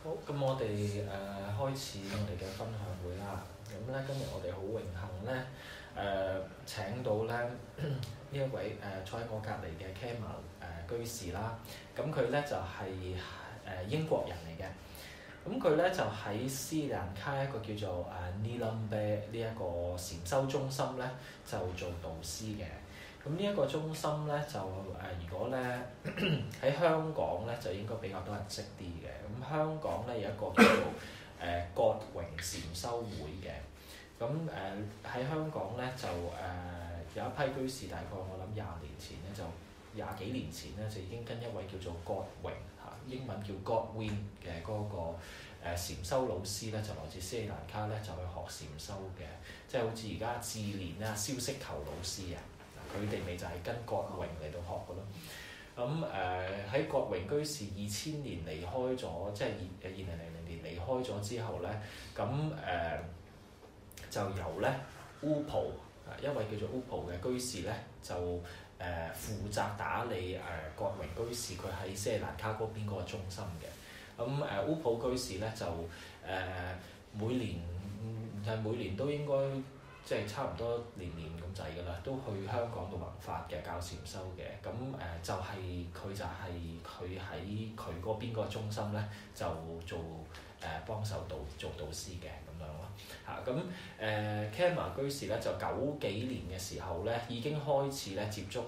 好，咁我哋開始我哋嘅分享會啦。咁咧今日我哋好榮幸咧請到咧呢一位坐喺我隔離嘅 Kema 居士啦。咁佢咧就係英國人嚟嘅。咁佢咧就喺斯里蘭卡一個叫做Nilambay 呢一個禪修中心咧就做導師嘅。咁呢一個中心咧就如果咧喺香港咧就應該比較多人識啲嘅。咁香港咧有一個叫做覺榮禪修會嘅。咁喺香港咧就有一批居士，大概我諗20幾年前咧就已經跟一位叫做覺榮英文叫 Godwin 嘅嗰個禪修老師咧，就來自斯里蘭卡咧就去學禪修嘅，即係好似而家智蓮啊、蕭識頭老師啊。佢哋咪就係跟覺榮嚟到學嘅咯。咁喺覺榮居士2000年離開咗，即係2000年離開咗之後咧，咁就由咧烏蒲一位叫做烏蒲嘅居士咧，就負責打理覺榮居士佢喺斯里蘭卡嗰邊嗰個中心嘅。咁烏蒲居士咧就每年都應該。即係差唔多年咁滯㗎啦，都去香港度弘法嘅，教禪修嘅。咁佢喺佢嗰邊個中心咧，就做幫手做導師嘅咁樣咯。咁Kema 居士咧就90幾年嘅時候咧，已經開始咧接觸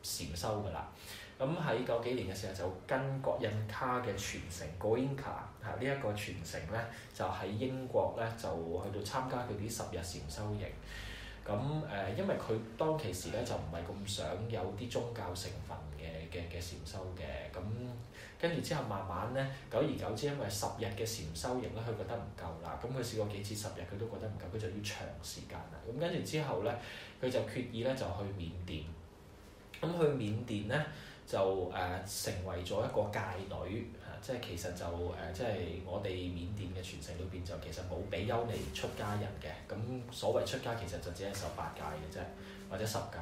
禪修㗎啦。咁喺90幾年嘅時候就跟葛印卡嘅傳承 Goenka 呢一個傳承咧，就喺英國咧就去到參加佢啲10日禪修營。咁因為佢當其時咧就唔係咁想有啲宗教成分嘅禪修嘅。咁跟住之後慢慢咧，久而久之，因為10日嘅禪修營咧，佢覺得唔夠啦。咁佢試過幾次10日，佢都覺得唔夠，佢就要長時間啦。咁跟住之後咧，佢就決意咧就去緬甸。咁去緬甸咧，就成為咗一個戒女即係其實就即係我哋緬甸嘅傳承裏邊就其實冇俾優尼出家人嘅。咁所謂出家其實就只係受8戒嘅啫，或者10戒。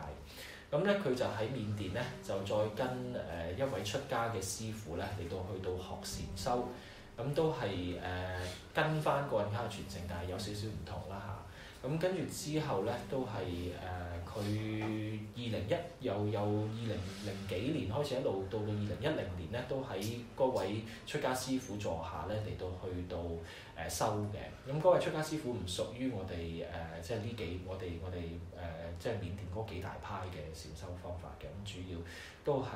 咁咧佢就喺緬甸咧就再跟一位出家嘅師傅咧嚟到去到學禪修。咁都係跟翻個人家嘅傳承，但係有少少唔同啦嚇。咁跟住之後咧都係佢由2000幾年開始一路到2010年咧，都喺嗰位出家師傅座下咧嚟到去到修嘅。咁嗰位出家師傅唔屬於我哋即係我哋即係緬甸嗰幾大派嘅禪修方法嘅。咁主要都係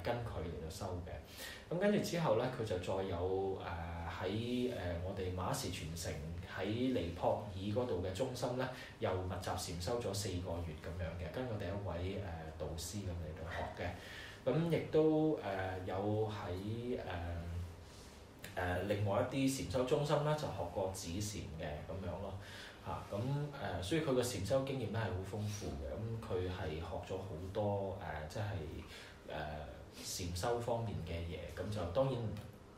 跟佢嚟到修嘅。咁跟住之後咧，佢就再有喺我哋馬士傳承喺尼泊爾嗰度嘅中心咧，又密集禪修咗4個月咁樣嘅，跟我哋一位導師咁嚟到學嘅。咁亦都有喺另外一啲禪修中心咧，就學過止禪嘅咁樣咯咁所以佢個禪修經驗咧係好豐富嘅。咁佢係學咗好多即係禪修方面嘅嘢。咁就當然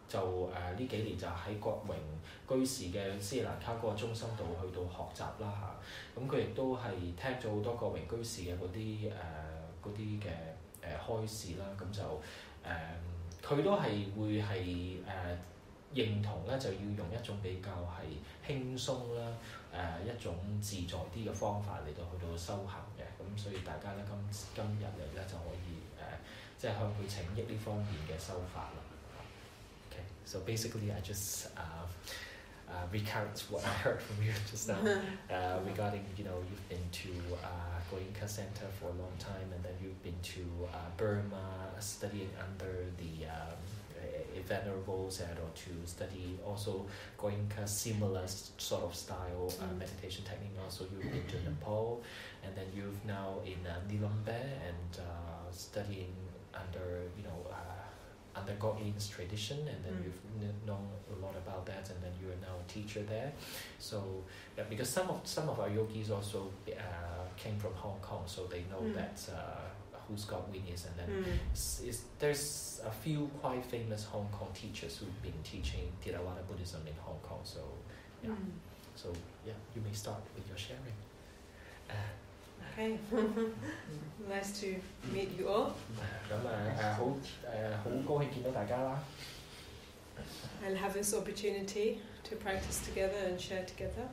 就呢幾年就喺覺榮居士嘅斯里蘭卡嗰個中心度去到學習啦咁佢亦都係聽咗好多覺榮居士嘅嗰啲嘅開示啦。咁就佢都係會係認同咧，就要用一種比較係輕鬆啦一種自在啲嘅方法嚟到去到修行嘅。咁所以大家咧今日嚟咧就可以即係向佢請益呢方面嘅修法啦。Okay, so basically I just recount what I heard from you just now regarding you've been to Goenka Center for a long time, and then you've been to Burma studying under the venerables and or to study also Goenka similar sort of style meditation technique. Also you've been to Nepal, and then you've now in Nilambay and studying under under Godwin's tradition, and then you've known a lot about that, and then you are now a teacher there. So yeah, because some of our yogis also came from Hong Kong, so they know that who's Godwin is, and then there's a few quite famous Hong Kong teachers who've been teaching Theravada Buddhism in Hong Kong. So yeah, so yeah, you may start with your sharing. Okay. Nice to meet you all. 咁好高興見到大家啦。and have this opportunity to practice together and share together.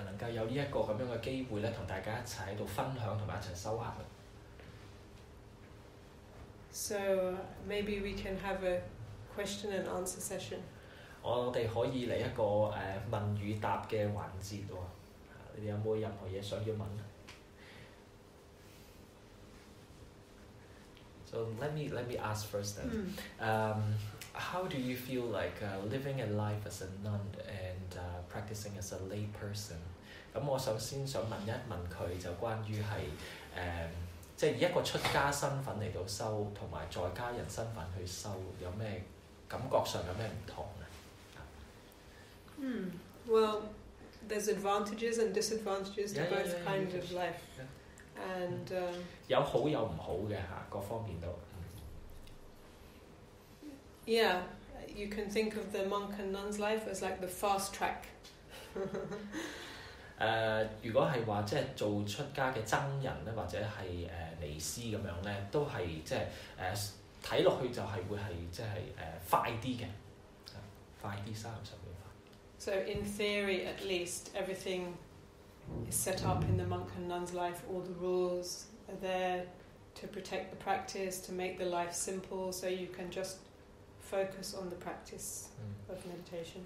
能夠有呢一個咁樣嘅機會咧，同大家一齊喺度分享同埋一齊修行。So maybe we can have a question and answer session. 我哋可以嚟一個問與答嘅環節喎。你哋有冇任何嘢想要問？So let me ask first then. How do you feel like living a life as a nun and practicing as a lay person? 咁我首先想問一問佢就關於係即係以一個出家身份嚟到修，同埋在家人身份去修，有咩感覺上有咩唔同啊？Well, there's advantages and disadvantages to both kinds of life. And 有好有唔好嘅嚇，各方面都。Yeah, you can think of the monk and nun's life as like the fast track. 如果係話即係做出家嘅僧人咧，或者係尼師咁樣咧，都係即係睇落去就係會係即係快啲嘅，快啲生上面快。So in theory, at least, everything is set up in the monk and nun's life. All the rules are there to protect the practice, to make the life simple, so you can just focus on the practice of meditation.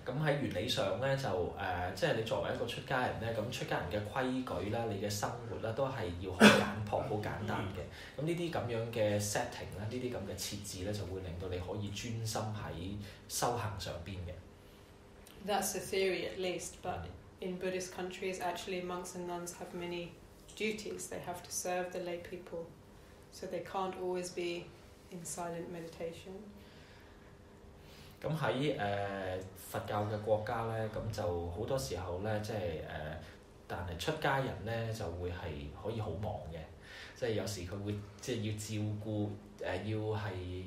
咁喺原理上咧，就即係你作為一個出家人咧，咁出家人嘅規矩啦，你嘅生活啦，都係要好簡樸、好簡單嘅。咁呢啲咁樣嘅 setting 咧，呢啲咁嘅設置咧，就會令到你可以專心喺修行上邊嘅。That's the theory at least, but in Buddhist countries, actually monks and nuns have many duties. They have to serve the lay people, so they can't always be in silent meditation. 咁喺佛教嘅國家咧，咁就好多時候咧，即係但係出家人咧就會係可以好忙嘅，即係有時佢會即係要照顧要係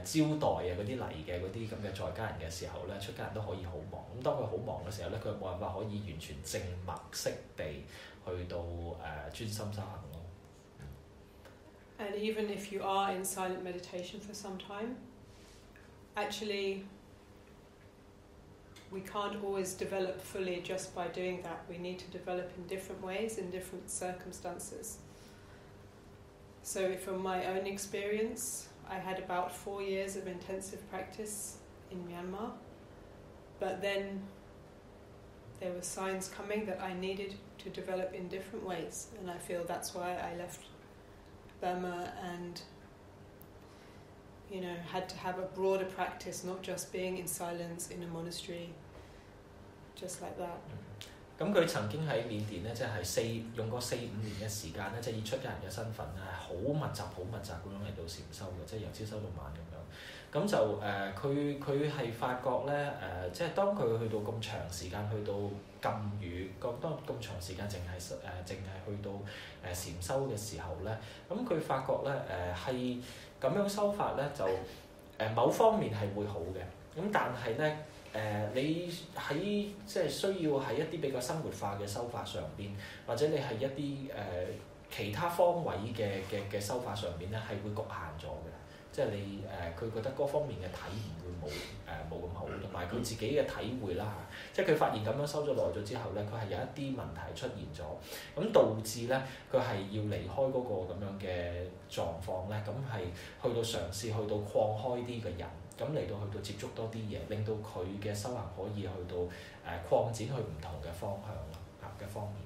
招待啊嗰啲嚟嘅嗰啲咁嘅在家人嘅時候咧，出家人都可以好忙。咁當佢好忙嘅時候咧，佢冇辦法可以完全靜默式地去到專心修行咯。And even if you are in silent meditation for some time, actually, we can't always develop fully just by doing that. We need to develop in different ways, in different circumstances. So from my own experience, I had about 4 years of intensive practice in Myanmar, but then there were signs coming that I needed to develop in different ways, and I feel that's why I left Burma and had to have a broader practice, not just being in silence in a monastery, just like that. 咁佢曾經喺緬甸咧，即係用過4-5年嘅時間咧，即係以出家人嘅身份咧，好密集咁樣嚟到禪修嘅，即係由朝修到晚咁樣。咁就佢係發覺咧即係當佢去到咁長時間，去到禁語，當咁長時間淨係去到禪修嘅時候咧，咁佢發覺咧係咁樣修法咧就某方面係會好嘅，咁但係咧。你喺即係需要喺一啲比較生活化嘅修法上邊，或者你係一啲其他方位嘅修法上邊咧，係會局限咗嘅。即係你佢覺得嗰方面嘅體驗會冇咁好，同埋佢自己嘅體會啦嚇。即係佢發現咁樣修咗耐咗之後咧，佢係有一啲問題出現咗，咁導致咧佢係要離開嗰個咁樣嘅狀況咧，咁係去到嘗試去到擴開啲嘅人。咁嚟到去到接觸多啲嘢，令到佢嘅修行可以去到擴展去唔同嘅方向嘅方面。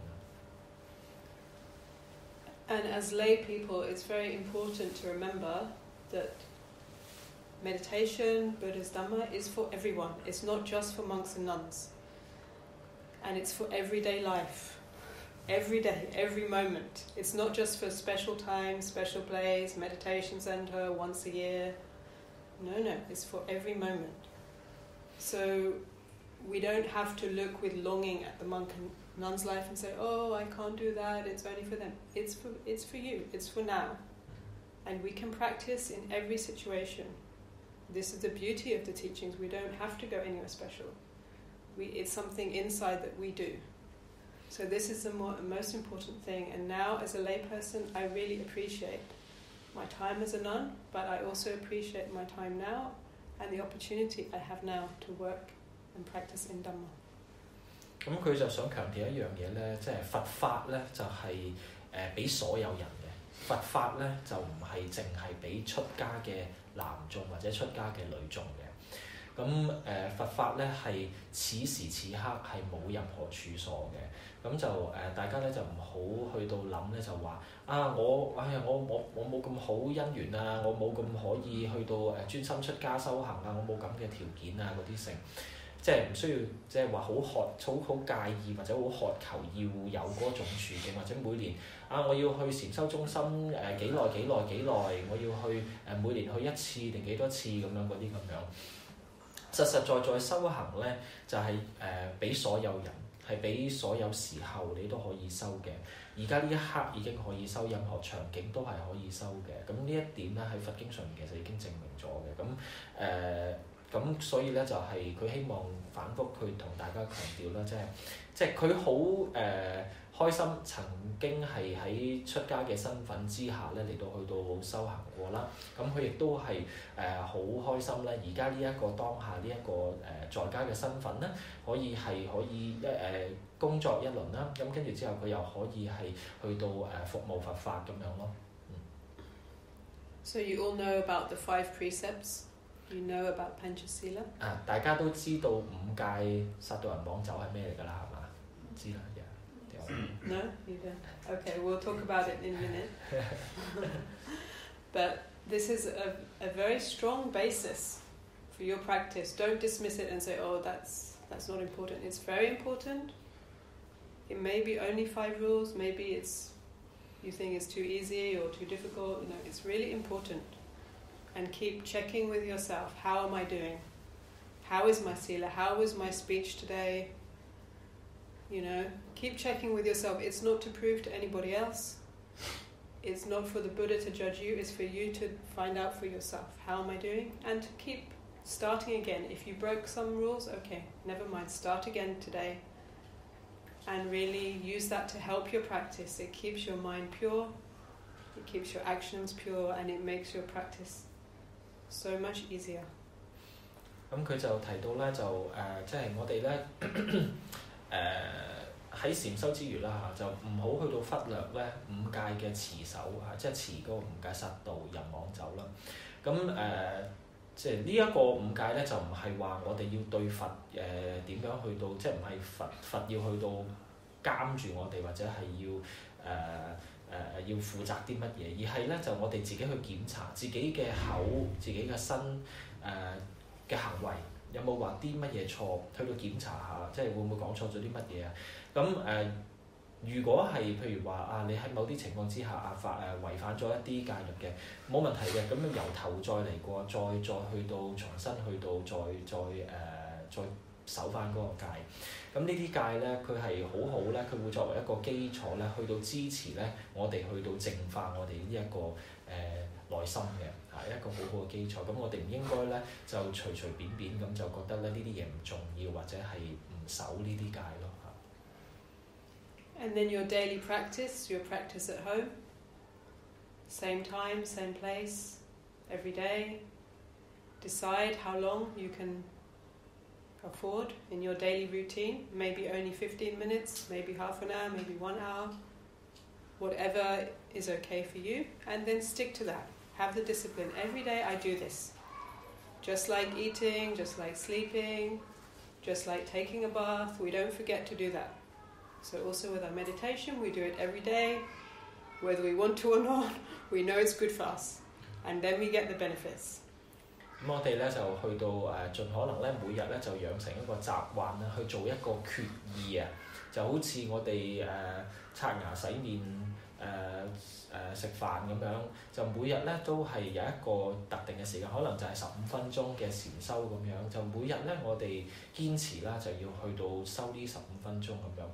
And as lay people, it's very important to remember that meditation, Buddha's Dhamma, is for everyone. It's not just for monks and nuns. And it's for everyday life. Every day, every moment. It's not just for special times, special place, meditation center, once a year. No, it's for every moment. So we don't have to look with longing at the monk and nun's life and say, oh, I can't do that, it's only for them. It's for you, it's for now. And we can practice in every situation. This is the beauty of the teachings. We don't have to go anywhere special. It's something inside that we do. So this is the most important thing. And now as a layperson, I really appreciate my time as a nun, but I also appreciate my time now and the opportunity I have now to work and practice in Dhamma. 咁佢就想強調一樣嘢咧，即係佛法咧就係俾所有人嘅，佛法咧就唔係淨係俾出家嘅男眾或者出家嘅女眾嘅。咁佛法咧係此時此刻係冇任何處所嘅，咁就大家咧就唔好去到諗咧就話我冇咁好姻緣啊，我冇咁可以去到專心出家修行啊，我冇咁嘅條件啊嗰啲性，即係唔需要即係話好介意或者好渴求要有嗰種處境，或者每年我要去禪修中心幾耐，我要去每年去一次定幾多次咁樣嗰啲咁樣。實在修行咧，就係俾所有人，係俾所有時候你都可以修嘅。而家呢一刻已經可以修，任何場景都係可以修嘅。咁呢一點咧喺佛經上面其實已經證明咗嘅。咁所以咧就係佢希望反覆去同大家強調啦，即係佢好開心曾經係喺出家嘅身份之下咧嚟到去到修行過啦。咁佢亦都係好開心咧，而家呢一個當下呢一個在家嘅身份咧，可以工作一輪啦。咁跟住之後佢又可以係去到服務佛法咁樣咯。So you all know about the 5 precepts. You know about Panchasila. 大家都知道5戒殺盜淫妄酒係咩嚟㗎啦，係嘛？知啦。No, you don't. Okay, we'll talk about it in a minute. But this is a very strong basis for your practice. Don't dismiss it and say, oh, that's not important. It's very important. It may be only 5 rules. Maybe you think it's too easy or too difficult. You know, it's really important. And keep checking with yourself. How am I doing? How is my sila? How was my speech today? You know, keep checking with yourself. It's not to prove to anybody else. It's not for the Buddha to judge you. It's for you to find out for yourself. How am I doing? And to keep starting again. If you broke some rules, okay, never mind. Start again today. And really use that to help your practice. It keeps your mind pure. It keeps your actions pure. And it makes your practice so much easier. 咁佢就提到咧，就即係我哋咧喺禪修之餘啦就唔好去到忽略咧5戒嘅持守即係持嗰個5戒殺盜淫妄酒啦。咁即係呢一個5戒咧，就唔係話我哋要對佛點樣去到，即係唔係佛要去到監住我哋，或者係要負責啲乜嘢，而係咧就我哋自己去檢查自己嘅口、自己嘅身嘅行為有冇話啲乜嘢錯，去到檢查下，即係會唔會講錯咗啲乜嘢啊？咁如果係譬如話你喺某啲情況之下違反咗一啲戒律嘅，冇問題嘅，咁由頭再嚟過，再去到重新去到再守翻嗰個戒。咁呢啲戒咧，佢係好咧，佢會作為一個基礎咧，去到支持咧我哋去到淨化我哋呢一個內心嘅一個好嘅基礎。咁我哋唔應該咧就隨便咁就覺得咧呢啲嘢唔重要，或者係唔守呢啲戒咯。And then your daily practice, your practice at home, same time, same place, every day. Decide how long you can afford in your daily routine. Maybe only 15 minutes, maybe half an hour, maybe 1 hour. Whatever is okay for you. And then stick to that. Have the discipline. Every day I do this. Just like eating, just like sleeping, just like taking a bath. We don't forget to do that. So also with our meditation, we do it every day, whether we want to or not. We know it's good for us, and then we get the benefits. 咁我哋咧就去到盡可能咧每日咧就養成一個習慣啦，去做一個決意啊，就好似我哋刷牙洗面食飯咁樣，就每日咧都係有一個特定嘅時間，可能就係15分鐘嘅禪修咁樣，就每日咧我哋堅持啦，就要去到修呢15分鐘咁樣。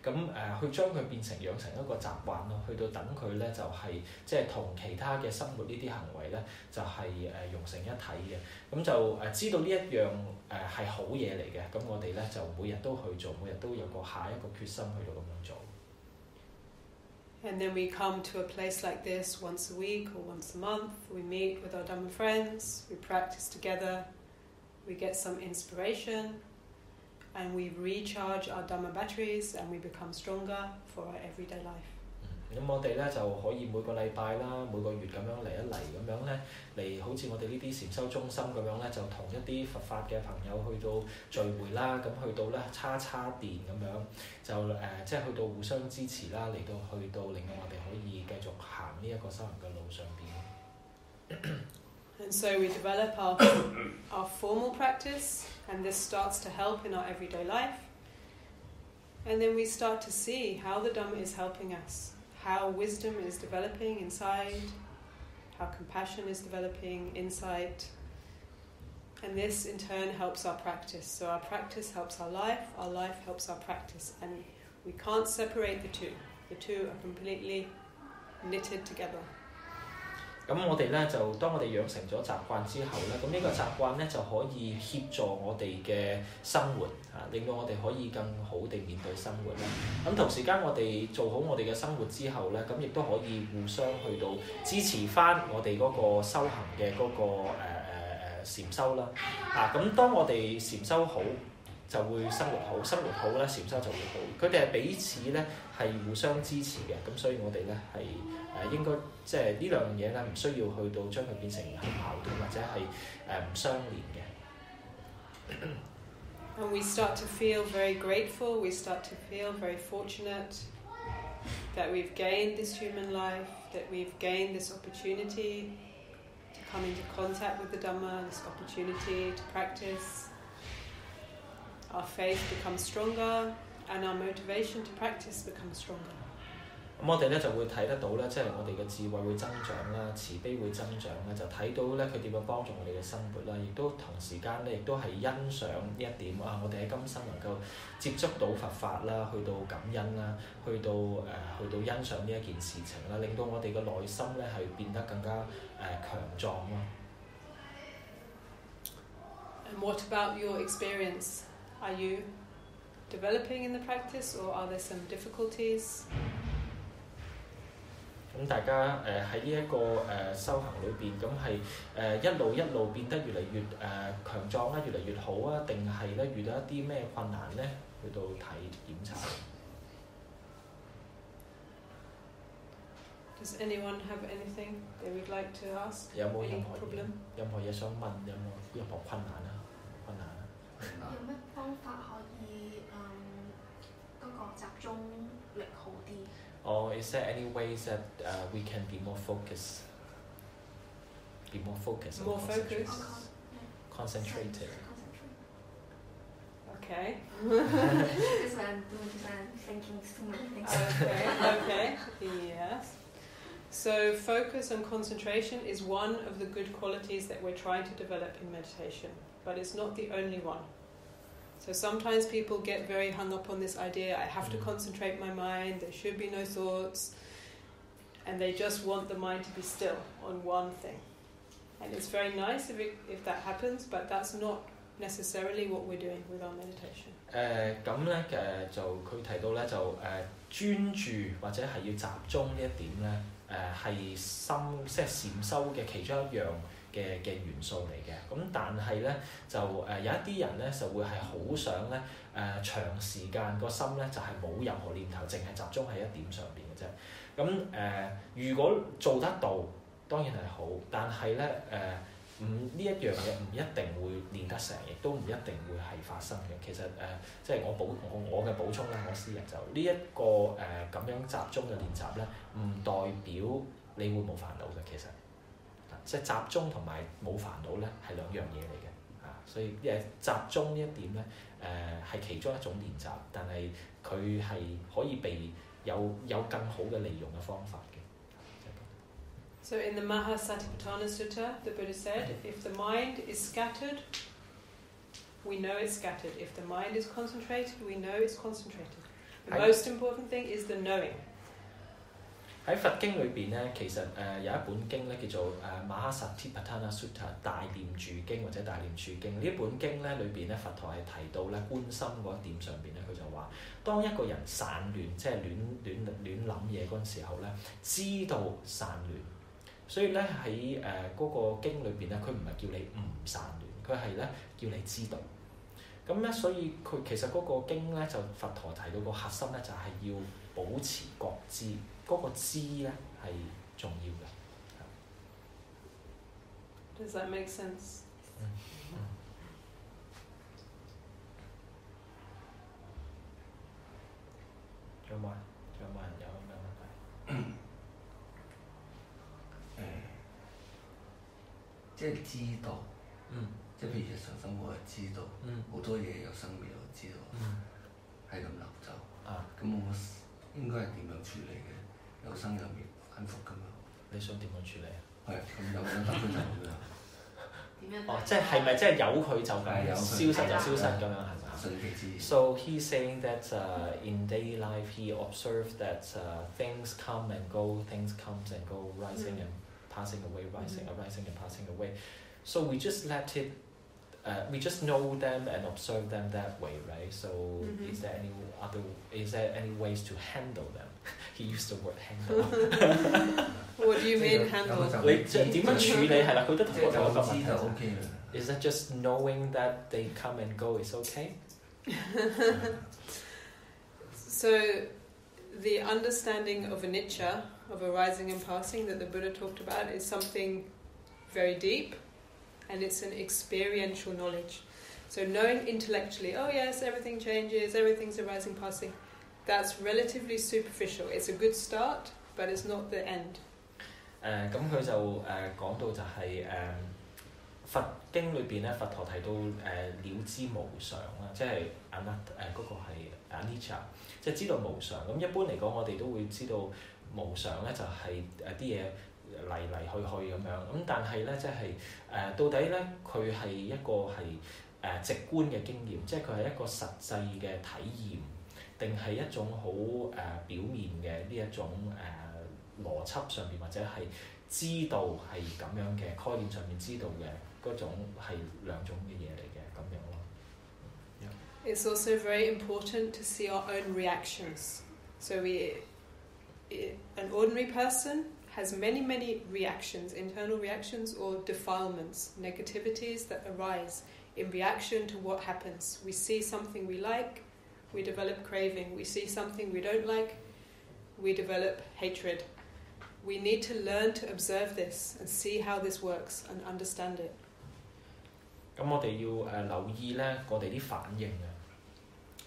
咁去將佢變成養成一個習慣咯，去到等佢咧就係即係同其他嘅生活呢啲行為咧就係融成一體嘅。咁就知道呢一樣係好嘢嚟嘅，咁我哋咧就每日都去做，每日都有個下一個決心去到咁樣做。And then we come to a place like this once a week or once a month. We meet with our Dhamma friends. We practice together. we get some inspiration, and we recharge our Dhamma batteries, and we become stronger for our everyday life. 咁我哋咧就可以每個禮拜啦、每個月咁樣嚟一嚟咁樣咧，嚟好似我哋呢啲禪修中心咁樣咧，就同一啲佛法嘅朋友去到聚會啦，咁去到咧叉電咁樣，就即係去到互相支持啦，嚟到去到令到我哋可以繼續行呢一個修行嘅路上邊。And so we develop our formal practice, and this starts to help in our everyday life. And then we start to see how the Dhamma is helping us, how wisdom is developing inside, how compassion is developing inside. And this in turn helps our practice. So our practice helps our life helps our practice. And we can't separate the two. The two are completely knitted together. 咁我哋咧就當我哋養成咗習慣之後咧，咁呢個習慣咧就可以協助我哋嘅生活令到我哋可以更好地面對生活啦。咁同時間我哋做好我哋嘅生活之後咧，咁亦都可以互相去到支持翻我哋嗰個修行嘅嗰個禪修啦。咁當我哋禪修好，就會生活好，生活好咧禪修就會好。佢哋係彼此咧係互相支持嘅，咁所以我哋咧係應該即係呢兩樣嘢咧唔需要去到將佢變成係矛盾或者係唔相連嘅。And we start to feel very grateful, we start to feel very fortunate that we've gained this human life, that we've gained this opportunity to come into contact with the Dhamma, this opportunity to practice. Our faith becomes stronger, and our motivation to practice becomes stronger. 咁我哋咧就會睇得到咧，即係我哋嘅智慧會增長啦，慈悲會增長啦，就睇到咧佢點樣幫助我哋嘅生活啦，亦都同時間咧亦都係欣賞呢一點我哋喺今生能夠接觸到佛法啦，去到感恩啦，去到欣賞呢一件事情啦，令到我哋嘅內心咧係變得更加強壯咯。And what about your experience? Are you developing in the practice, or are there some difficulties? 咁大家喺呢一個修行裏邊，咁係一路變得越嚟越強壯啦，越嚟越好啊，定係咧遇到一啲咩困難咧？去到檢查。Does anyone have anything they would like to ask? 有冇任何嘢想問？有冇任何困難啊？有咩方法可以嗰個集中力好啲？ Or is there any ways that we can be more focused? More focused? Concentrated. Okay. Because I'm thinking too many things. Okay. Yes. So focus and concentration is one of the good qualities that we're trying to develop in meditation, but it's not the only one. So sometimes people get very hung up on this idea, I have to concentrate my mind, there should be no thoughts, and they just want the mind to be still on one thing. And it's very nice if that happens, but that's not necessarily what we're doing with our meditation. 咁咧就佢提到咧就專注或者係要集中呢一點咧係即係禪修嘅其中一樣嘅元素嚟嘅。咁但係咧就有一啲人咧就會係好想咧長時間個心咧就係冇任何念頭，淨係集中喺一點上邊嘅啫。咁如果做得到當然係好，但係咧呢一樣嘢唔一定會練得成，亦都唔一定會係發生嘅。其實即係我嘅補充啦，我私人就呢一個咁樣集中嘅練習咧，唔代表你會冇煩惱嘅。其實即係集中同埋冇煩惱咧係兩樣嘢嚟嘅所以集中呢一點咧係其中一種練習，但係佢係可以被有更好嘅利用嘅方法嘅。So in the Mahasatipatthana Sutta, the Buddha said, if the mind is scattered, we know it's scattered. If the mind is concentrated, we know it's concentrated. The most important thing is the knowing. 喺佛經裏邊咧，其實有一本經咧叫做Mahasatipatthana Sutta 大念住經或者大念處經。呢一本經咧裏邊咧，佛陀係提到咧觀心嗰一點上邊咧，佢就話：當一個人散亂，即係亂諗嘢嗰陣時候咧，知道散亂。所以咧喺嗰個經裏邊咧，佢唔係叫你唔散亂，佢佢係咧叫你知道。咁咧，所以佢其實嗰個經咧就佛陀提到個核心咧就係要保持覺知，嗰、個知咧係重要嘅。Does that make sense? 仲有冇人有咁嘅問題？即係知道，即係譬如日常生活係知道，好多嘢有生滅我知道，係咁流走。咁我應該係點樣處理嘅？有生有滅，反覆咁樣。你想點樣處理啊？係咁有得佢就咁樣。即係咪即係由佢就咁消失就消失咁樣係咪？So he's saying that in daily life he observed that things come and go, things comes and go, rising and passing away, rising and passing away. So we just let it, we just know them and observe them that way, right? So is there any ways to handle them? He used the word handle. What do you mean handle? 你點樣處理係啦？佢都同我講個問題。就 OK 啦。Is that just knowing that they come and go is okay? So, the understanding of anicca, of arising and passing, that the Buddha talked about, is something very deep, and it's an experiential knowledge. So, knowing intellectually, oh yes, everything changes, everything's arising, passing, that's relatively superficial. It's a good start, but it's not the end. 咁佢就講到就係佛經裏邊咧，佛陀提到了知無常啦，即係嗰個係 anicca， 即係知道無常。咁一般嚟講，我哋都會知道無常咧就係啲嘢嚟去咁樣。咁但係咧，即係到底咧佢係一個係直觀嘅經驗，即係佢係一個實際嘅體驗，定係一種好表面嘅呢一種邏輯上邊或者係知道係咁樣嘅概念上面知道嘅。嗰種係兩種嘅嘢嚟嘅咁樣咯。It's also very important to see our own reactions. So an ordinary person has many reactions, internal reactions or defilements, negativities that arise in reaction to what happens. We see something we like, we develop craving. We see something we don't like, we develop hatred. We need to learn to observe this and see how this works and understand it. 咁我哋要留意咧，我哋啲反應啊，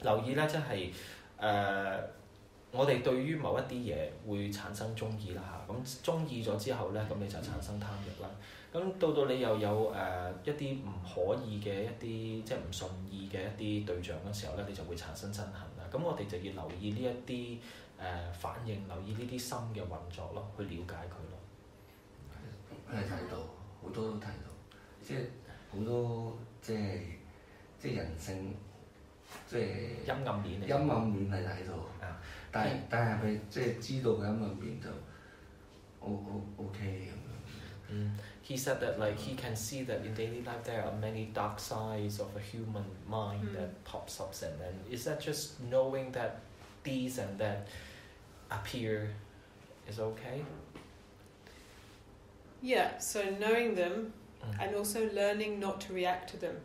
留意咧即係我哋對於某一啲嘢會產生中意啦嚇，咁中意咗之後咧，咁你就產生貪欲啦。咁到你又有一啲唔可以嘅一啲即係唔順意嘅一啲對象嘅時候咧，你就會產生憎恨啦。咁我哋就要留意呢一啲反應，留意呢啲心嘅運作咯，去了解佢咯。係睇到，好多都睇到，即係好多即係人性，即係陰暗面係睇到。但係咪即係知道嘅陰暗面就 OK 咁樣。He said that like he can see that in daily life there are many dark sides of a human mind that pops up, and then is that just knowing that these and that appear is okay? Yeah, so knowing them and also learning not to react to them.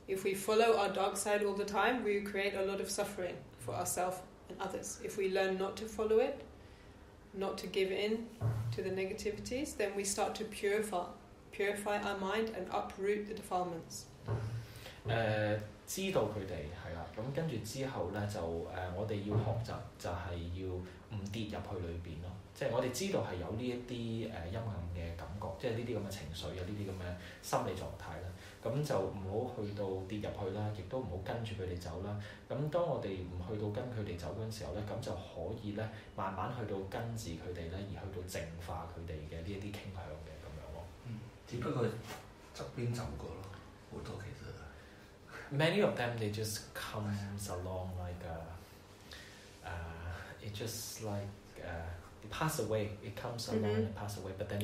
If we follow our dark side all the time, we create a lot of suffering for ourselves and others. If we learn not to follow it, not to give in to the negativities, then we start to purify our mind and uproot the defilements. 知道佢哋係啦，咁跟住之後咧就我哋要學習就係要唔跌入去裏邊咯，即係我哋知道係有呢一啲陰暗嘅感覺，即係呢啲咁嘅情緒啊，呢啲咁嘅心理狀態啦，咁就唔好去到跌入去啦，亦都唔好跟住佢哋走啦。咁當我哋唔去到跟佢哋走嗰陣時候咧，咁就可以咧慢慢去到跟住佢哋咧，而去到淨化佢哋嘅呢一啲傾向嘅咁樣咯。只不過側邊走過咯，好多其實。Many of them they just comes along like it just like it pass away. It comes along and pass away, but then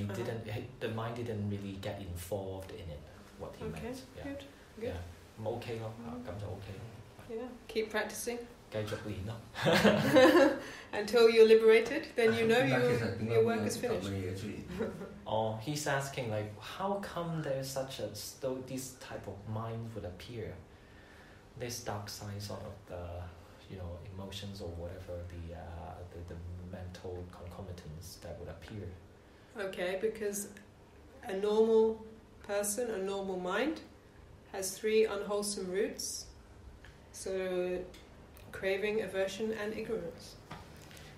the mind didn't really get involved in it. What he meant. Good. Yeah. 咁 OK 咯，咁就 OK 咯。Yeah. Keep practicing. 繼續練咯。Until you're liberated, then you know your work is finished. Oh, he's asking like, how come there's such a this type of mind would appear? This dark side sort of the emotions or whatever the mental concomitants that would appear. Okay, because a normal person, a normal mind, has 3 unwholesome roots. So, craving, aversion, and ignorance.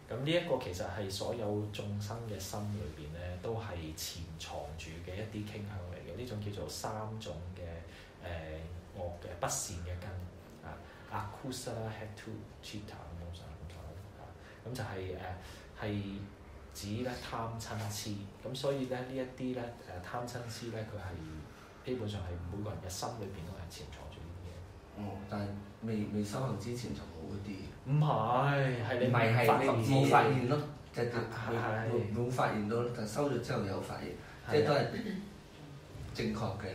咁呢一個其實係所有眾生嘅心裏邊咧，都係潛藏住嘅一啲傾向嚟嘅。呢種叫做3種嘅惡嘅不善嘅根啊 ，akusala hetu chitta 咁就係指咧貪嗔痴。咁所以咧呢一啲咧貪嗔痴咧，佢係基本上係每個人嘅心裏邊都係潛藏住呢啲嘢。哦，但係未修行之前就冇嗰啲。唔係，係你冇發現咯，就冇發現到，但收咗之後有發現，即係都係正確嘅，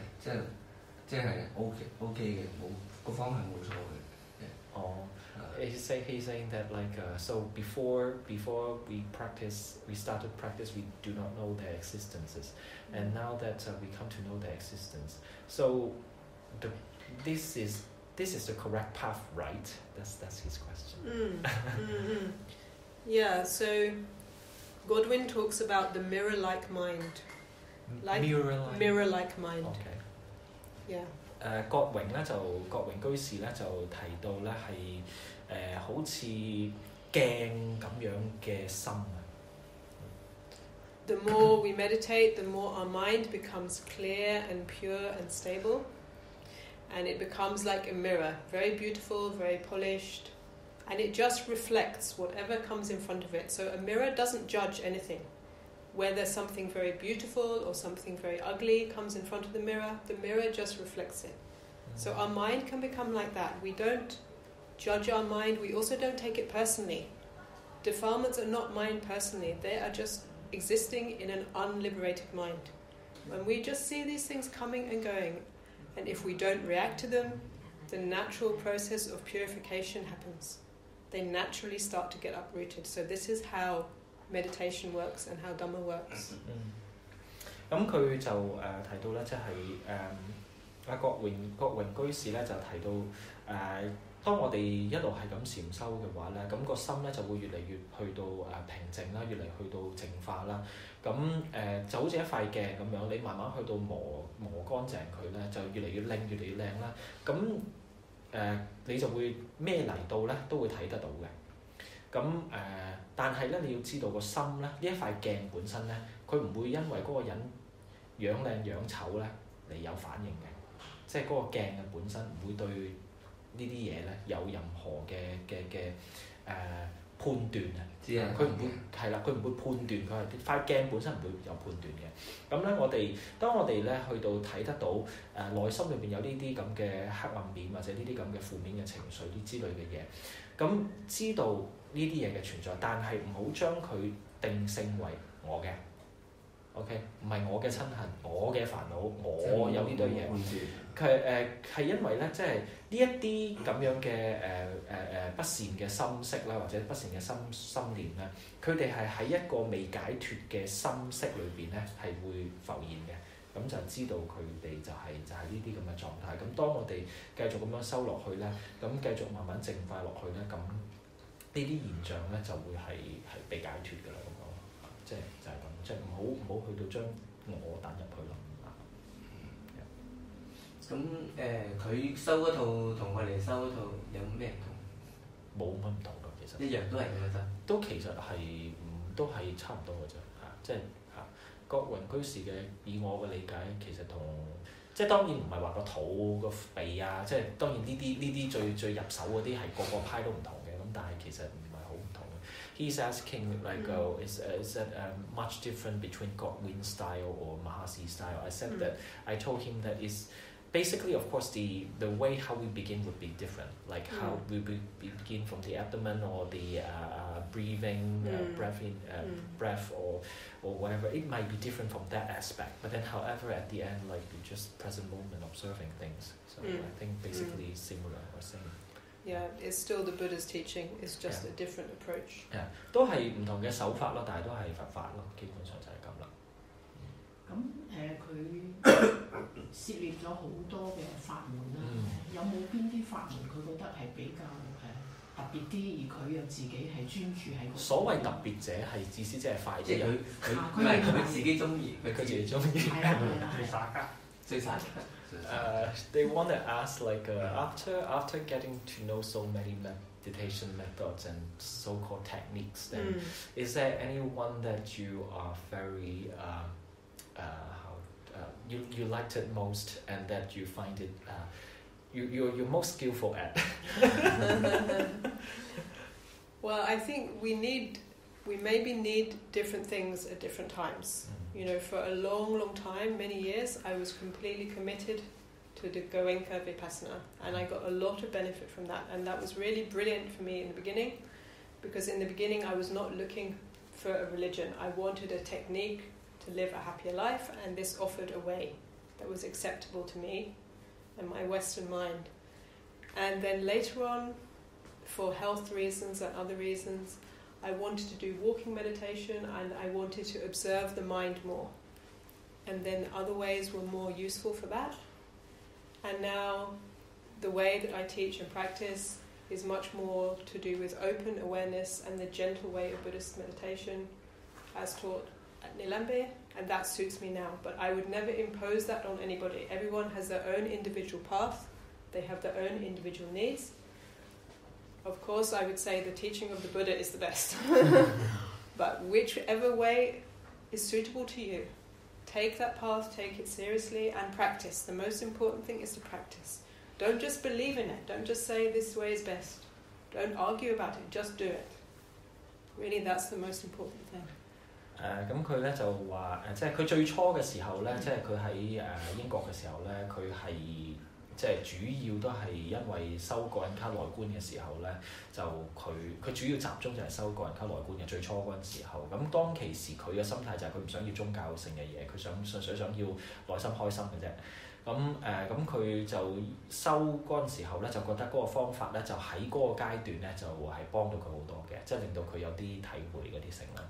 即係 OK 嘅，冇個方向冇錯嘅。哦。He's saying that like so before we started practice, we do not know their existences, and now that we come to know their existence, so this is the correct path, right? That's his question. Yeah, so Godwin talks about the mirror-like mind. Mirror-like mind. Okay. Yeah. 郭榮居士咧就提到咧係好似鏡咁樣嘅心啊。The more we meditate, the more our mind becomes clear and pure and stable, and it becomes like a mirror, very beautiful, very polished, and it just reflects whatever comes in front of it. So a mirror doesn't judge anything. Whether something very beautiful or something very ugly comes in front of the mirror just reflects it. So our mind can become like that. We don't judge our mind. We also don't take it personally. Defilements are not mine personally. They are just existing in an unliberated mind. When we just see these things coming and going, and if we don't react to them, the natural process of purification happens. They naturally start to get uprooted. So this is how meditation works and how Dhamma works. 咁佢就提到咧，即係郭榮居士咧就提到當我哋一路係咁禪修嘅話咧，咁個心咧就會越嚟越去到平靜啦，越嚟去到淨化啦。咁就好似一塊鏡咁樣，你慢慢去到磨乾淨佢咧，就越嚟越靚，越嚟越靚啦。咁你就會咩嚟到咧都會睇得到嘅。咁但係咧你要知道個心咧，呢一塊鏡本身咧，佢唔會因為嗰個人樣靚樣醜咧嚟有反應嘅，即係嗰個鏡嘅本身唔會對呢啲嘢咧有任何嘅判斷啊，佢唔會係啦，佢唔會判斷，佢係塊鏡本身唔會有判斷嘅。咁咧當我哋咧去到睇得到內心裏邊有呢啲咁嘅黑暗面或者呢啲咁嘅負面嘅情緒啲之類嘅嘢，咁知道呢啲嘢嘅存在，但係唔好將佢定性為我嘅。OK， 唔係我嘅親恨，我嘅煩惱，我有呢堆嘢。佢係因為咧，即係呢一啲咁樣嘅不善嘅心識啦，或者不善嘅心念咧，佢哋係喺一個未解脫嘅心識裏邊咧，係會浮現嘅。咁就知道佢哋就係呢啲咁嘅狀態。咁當我哋繼續咁樣修落去咧，咁繼續慢慢淨化落去咧，咁呢啲現象咧就會係被解脫㗎啦。咁講，即係就係咁，即係唔好去到將我彈入去咯。咁佢收嗰套同我哋收嗰套有咩唔同？冇乜唔同㗎，其實。一樣都係咁嘅啫。都其實係都係差唔多嘅啫，即係郭榮居士嘅，以我嘅理解，其實同即係當然唔係話個肚個鼻啊，即係當然呢啲最入手嗰啲係個派都唔同嘅，咁但係其實唔係好唔同嘅。He's asking like is that much different between Godwin style or Mahasi style? I said that I told him that is basically, of course, the way how we begin would be different. Like how we begin from the abdomen or the breathing, breath or whatever. It might be different from that aspect. But then, however, at the end, like you just present moment observing things. So I think basically similar or same. Yeah, it's still the Buddha's teaching. It's just a different approach. 都係唔同嘅手法咯，但係都係佛法咯，基本上就係咁啦。咁佢涉獵咗好多嘅法門啦，有冇邊啲法門佢覺得係比較特別啲，而佢又自己係專注喺嗰個？所謂特別者係意思即係快啲，即係佢自己中意，佢自己中意。係啦，最殺家。They want to ask like after getting to know so many meditation methods and so-called techniques, then is there anyone that you are very you liked it most and that you find it you're most skillful at? Well, I think we maybe need different things at different times. You know, for a long time, many years, I was completely committed to the Goenka Vipassana, and I got a lot of benefit from that, and that was really brilliant for me in the beginning, because in the beginning I was not looking for a religion. I wanted a technique to live a happier life, and this offered a way that was acceptable to me and my Western mind. And then later on, for health reasons and other reasons, I wanted to do walking meditation, and I wanted to observe the mind more. And then other ways were more useful for that. And now the way that I teach and practice is much more to do with open awareness and the gentle way of Buddhist meditation as taught at Nilambe, and that suits me now. But I would never impose that on anybody. Everyone has their own individual path. They have their own individual needs. Of course, I would say the teaching of the Buddha is the best. But whichever way is suitable to you, take that path, take it seriously, and practice. The most important thing is to practice. Don't just believe in it. Don't just say this way is best. Don't argue about it. Just do it. Really, that's the most important thing. 咁佢咧就話即係佢最初嘅時候咧，即係佢喺英國嘅時候咧，佢係即係主要都係因為修個人卡內觀嘅時候咧，就佢主要集中就係修個人卡內觀嘅最初嗰陣時候。咁當其時佢嘅心態就係佢唔想要宗教性嘅嘢，佢純粹想要內心開心嘅啫。咁佢就修嗰陣時候咧，就覺得嗰個方法咧，就喺嗰個階段咧，就係幫到佢好多嘅，即係令到佢有啲體會嗰啲成啦。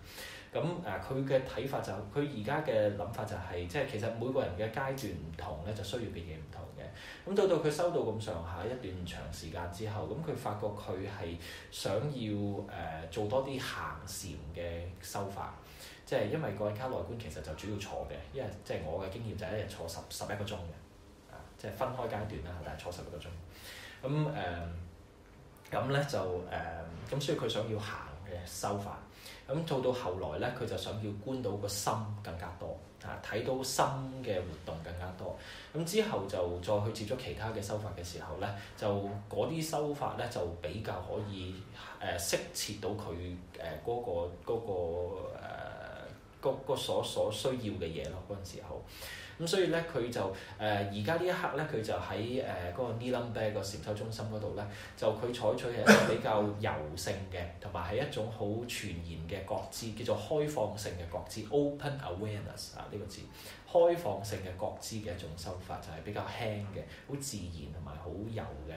咁佢嘅睇法就佢而家嘅諗法就係、即係其實每個人嘅階段唔同咧，就需要嘅嘢唔同嘅。咁到佢修到咁上下一段長時間之後，咁佢發覺佢係想要做多啲行禪嘅修法。即係因為個人卡內觀其實就主要坐嘅，因為即係我嘅經驗就係一日坐11個鐘嘅，即係分開階段啦，但係坐11個鐘。咁咧就咁，所以佢想要行嘅修法。咁做到後來咧，佢就想要觀到個心更加多，睇到心嘅活動更加多。咁之後就再去接觸其他嘅修法嘅時候咧，就嗰啲修法咧就比較可以適切到佢嗰個所需要嘅嘢咯，嗰陣時候。咁所以咧，佢就而家呢一刻咧，佢就喺嗰個 Nilambe 個禪修中心嗰度咧，就佢採取係一個比較柔性嘅，同埋係一種好全然嘅覺知，叫做開放性嘅覺知 （open awareness） 呢個字，開放性嘅覺知嘅一種修法，就係比較輕嘅，好自然同埋好柔嘅。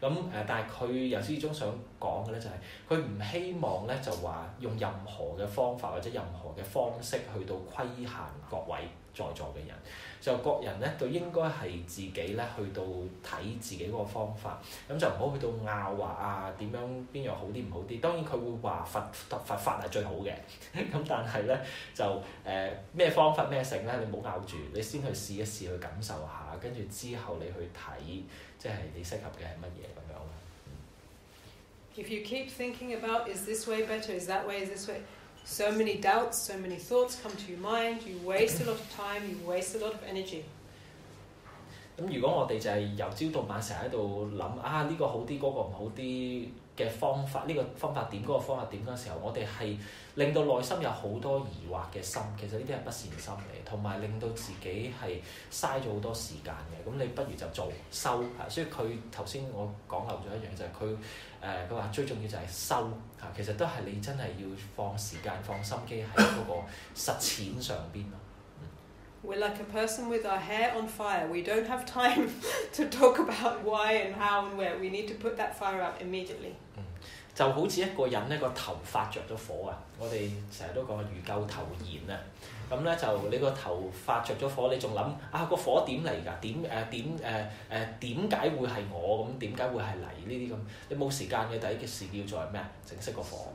但係佢由始至終想講嘅咧，就係佢唔希望咧就話用任何嘅方法或者任何嘅方式去到規限各位在座嘅人，就各人咧都應該係自己咧去到睇自己嗰個方法，咁就唔好去到拗話點樣邊樣好啲唔好啲。當然佢會話佛法係最好嘅，咁但係咧就咩方法咩性咧，你唔好拗住，你先去試一試去感受下，跟住之後你去睇。即係你適合嘅係乜嘢咁樣咯。If you keep thinking about is this way better, is that way, is this way, so many doubts, so many thoughts come to your mind, you waste a lot of time, you waste a lot of energy. 咁如果我哋就係由朝到晚成日喺度諗呢個好啲，嗰個唔好啲嘅方法，呢個方法點，嗰個方法點嗰時候，我哋係令到內心有好多疑惑嘅心，其實呢啲係不善心嚟，同埋令到自己係嘥咗好多時間嘅。咁你不如就做修嚇，所以佢頭先我講漏咗一樣就係佢話最重要就係修嚇，其實都係你真係要放時間放心機喺嗰個實踐上邊咯。We're like a person with our hair on fire. We don't have time to talk about why and how and where. We need to put that fire out immediately. 就好似一個人咧個頭發着咗火啊！我哋成日都講如救頭燃啊！咁咧就你個頭發着咗火，你仲諗啊個火點嚟㗎？點解會係我咁？點解會係嚟呢啲咁？你冇時間嘅第一件事叫做係咩啊？整熄個火，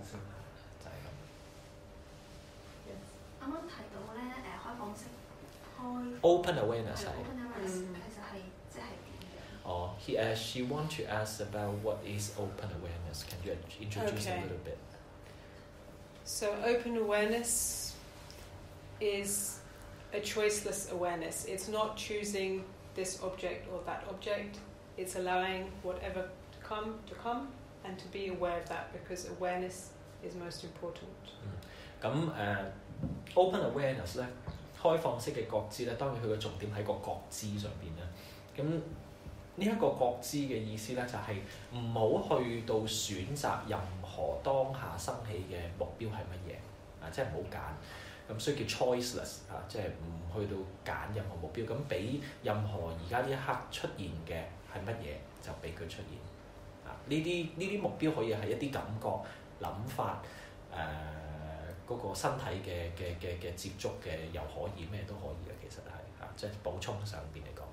就係咁。啱啱提到咧開放式開 Open awareness 係。Open awareness 其實係即係點樣？哦，she want to ask about what is open awareness. Can you introduce a little bit? So open awareness is a choiceless awareness. It's not choosing this object or that object. It's allowing whatever to come and to be aware of that because awareness is most important. 咁open awareness 咧，開放式嘅覺知咧，當然佢嘅重點喺個覺知上邊啦。咁呢一個覺知嘅意思咧，就係唔好去到選擇任何當下生起嘅目標係乜嘢啊，即係唔好揀。咁所以叫 choiceless 啊，即係唔去到揀任何目標。咁俾任何而家呢一刻出現嘅係乜嘢，就俾佢出現。啊，呢啲目標可以係一啲感覺、諗法，嗰個身體嘅接觸嘅又可以，咩都可以嘅，其實係即係補充上邊嚟講。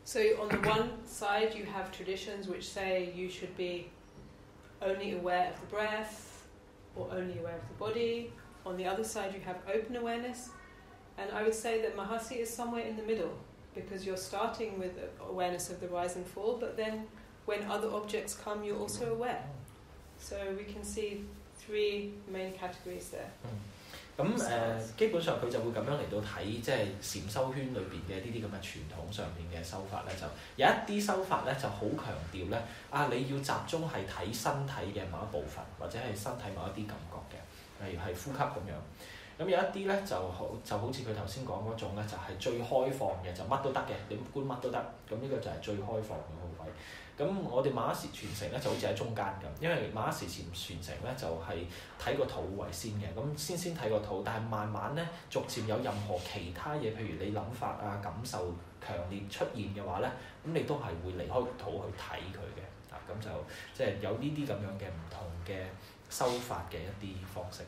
So on the one side you have traditions which say you should be only aware of the breath or only aware of the body. On the other side you have open awareness. And I would say that Mahasi is somewhere in the middle because you're starting with awareness of the rise and fall, but then when other objects come you're also aware. So we can see 3 main categories there. 咁基本上佢就會咁樣嚟到睇，即係禪修圈裏邊嘅呢啲咁嘅傳統上邊嘅修法咧，就有一啲修法咧就好強調咧，你要集中係睇身體嘅某一部分，或者係身體某一啲感覺嘅，例如係呼吸咁樣。咁有一啲咧就好似佢頭先講嗰種咧，就係最開放嘅，就乜都得嘅，你觀乜都得。咁呢個就係最開放嘅個位。咁我哋馬時傳承咧就好似喺中間咁，因為馬時傳承咧就係睇個肚為先嘅，咁先睇個肚，但係慢慢咧逐漸有任何其他嘢，譬如你諗法啊、感受強烈出現嘅話咧，咁你都係會離開個肚去睇佢嘅，咁就即係有呢啲咁樣嘅唔同嘅修法嘅一啲方式。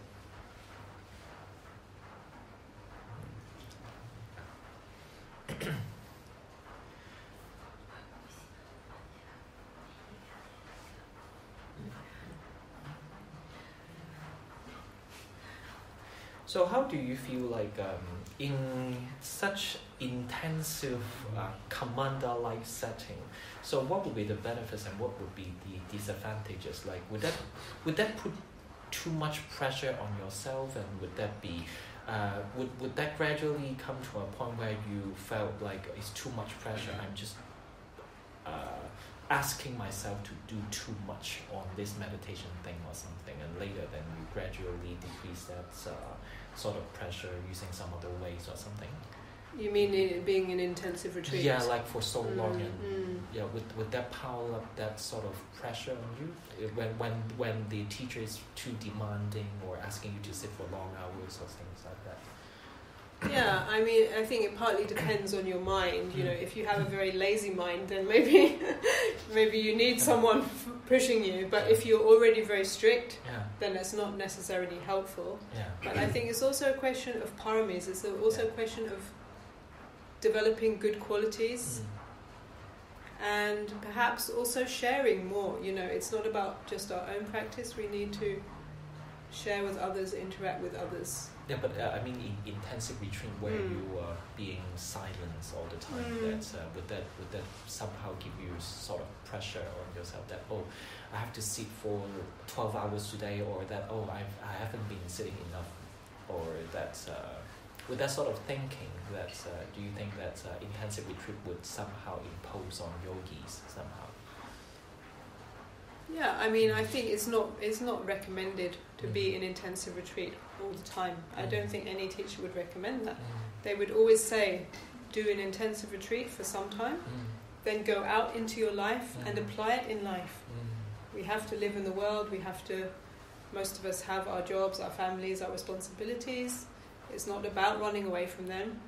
So how do you feel like in such intensive commander-like setting? So what would be the benefits and what would be the disadvantages? Like would that put too much pressure on yourself, and would that be would that gradually come to a point where you felt like it's too much pressure? I'm just asking myself to do too much on this meditation thing or something, and later then you gradually decrease that sort of pressure using some other ways or something. You mean it being an intensive retreat? Yeah, like for so long, and yeah, would that pile up that sort of pressure on you when the teacher is too demanding or asking you to sit for long hours or things like that? Yeah, I mean, I think it partly depends on your mind. You know, if you have a very lazy mind, then maybe you need someone pushing you. But if you're already very strict, then it's not necessarily helpful. Yeah. But I think it's also a question of paramis. It's also a question of developing good qualities and perhaps also sharing more. You know, it's not about just our own practice. We need to share with others, interact with others. Yeah, but I mean, in intensive retreat where you are being silenced all the time, would that somehow give you sort of pressure on yourself that I have to sit for 12 hours today, or that I haven't been sitting enough, or that with that sort of thinking, that do you think that intensive retreat would somehow impose on yogis somehow? Yeah, I mean, I think it's not recommended to be in intensive retreat all the time. I don't think any teacher would recommend that. They would always say, do an intensive retreat for some time, then go out into your life and apply it in life. We have to live in the world, most of us have our jobs, our families, our responsibilities. It's not about running away from them.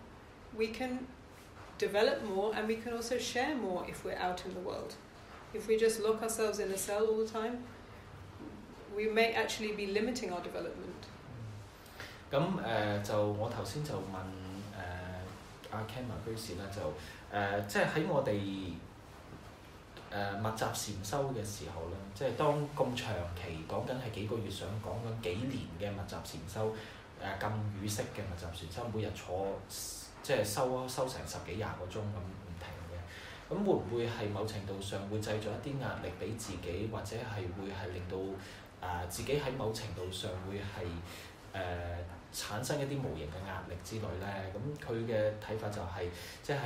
we can develop more and we can also share more if we're out in the world. If we just lock ourselves in a cell all the time, we may actually be limiting our development. 咁就我頭先就問阿 Kema 居士咧，就即係喺我哋密集禪修嘅時候咧，即係當咁長期講緊係幾個月，想講緊幾年嘅密集禪修，禁語式嘅密集禪修，每日坐即係修成10幾20個鐘咁唔停嘅，咁會唔會係某程度上會製造一啲壓力俾自己，或者係會係令到自己喺某程度上會係產生一啲無形嘅壓力之類咧？咁佢嘅睇法就係、即係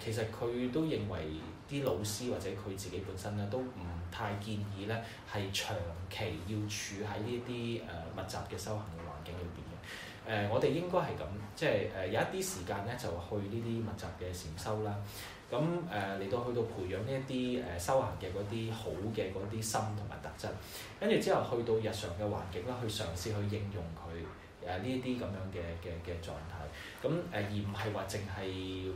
其實佢都認為啲老師或者佢自己本身咧都唔太建議咧係長期要處喺呢啲密集嘅修行嘅環境裏邊嘅。我哋應該係咁，即係有一啲時間咧就去呢啲密集嘅禪修啦。咁嚟到去到培養呢一啲修行嘅嗰啲好嘅嗰啲心同埋特質，跟住之後去到日常嘅環境啦，去嘗試去應用佢。呢一啲咁樣嘅狀態，咁而唔係話淨係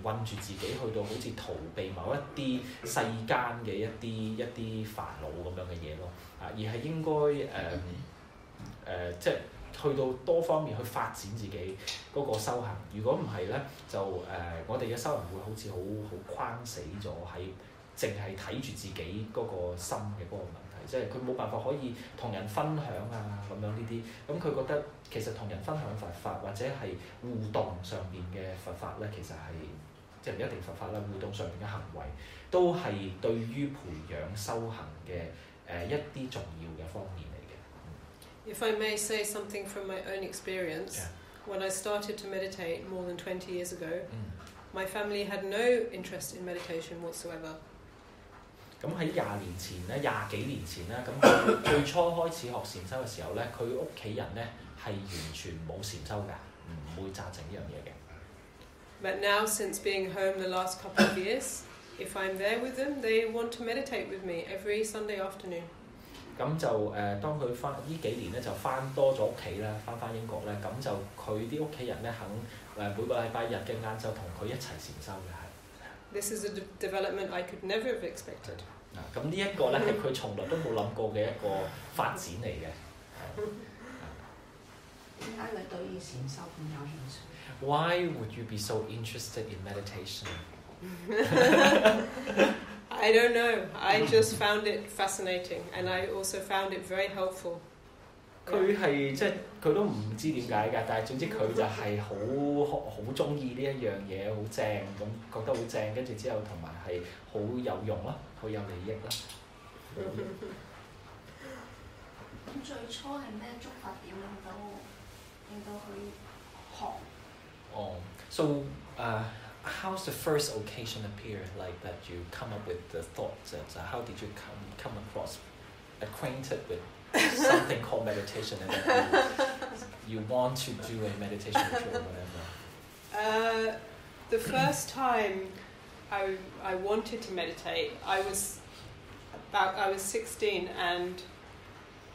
韞住自己去到好似逃避某一啲世間嘅一啲煩惱咁樣嘅嘢咯，而係應該即係去到多方面去發展自己嗰個修行。如果唔係咧，就我哋嘅修行會好似好框死咗喺淨係睇住自己嗰個心嘅嗰個問題。即係佢冇辦法可以同人分享啊咁樣呢啲，咁佢覺得其實同人分享佛法或者係互動上邊嘅佛法咧，其實係即係唔一定佛法啦，互動上邊嘅行為都係對於培養修行嘅一啲重要嘅方面嚟嘅。If I may say something from my own experience, when I started to meditate more than 20 years ago, my family had no interest in meditation whatsoever. 咁喺20幾年前咧，咁佢最初開始學禪修嘅時候咧，佢屋企人咧係完全冇禪修㗎，唔會贊成呢樣嘢嘅。But now, since being home the last couple of years, if I'm there with them, they want to meditate with me every Sunday afternoon. 咁就當佢翻呢幾年咧，就翻多咗屋企啦，翻英國咧，咁就佢啲屋企人咧肯每個禮拜日嘅晏晝同佢一齊禪修嘅係。This is a development I could never have expected. 咁呢一個咧係佢從來都冇諗過嘅一個發展嚟嘅。點解你對於禪修咁有興趣 Why would you be so interested in meditation? I don't know. I just found it fascinating, and I also found it very helpful. 佢係即係佢都唔知點解㗎，但係總之佢就係好中意呢一樣嘢，好正咁，覺得好正，跟住之後同埋係好有用啦，好有利益啦。咁最初係咩觸發點令到佢學？So how's the first occasion appear like that you come up with the thoughts? How did you come across acquainted with something called meditation and then you want to do a meditation retreat or whatever? The first time I wanted to meditate, I was 16, and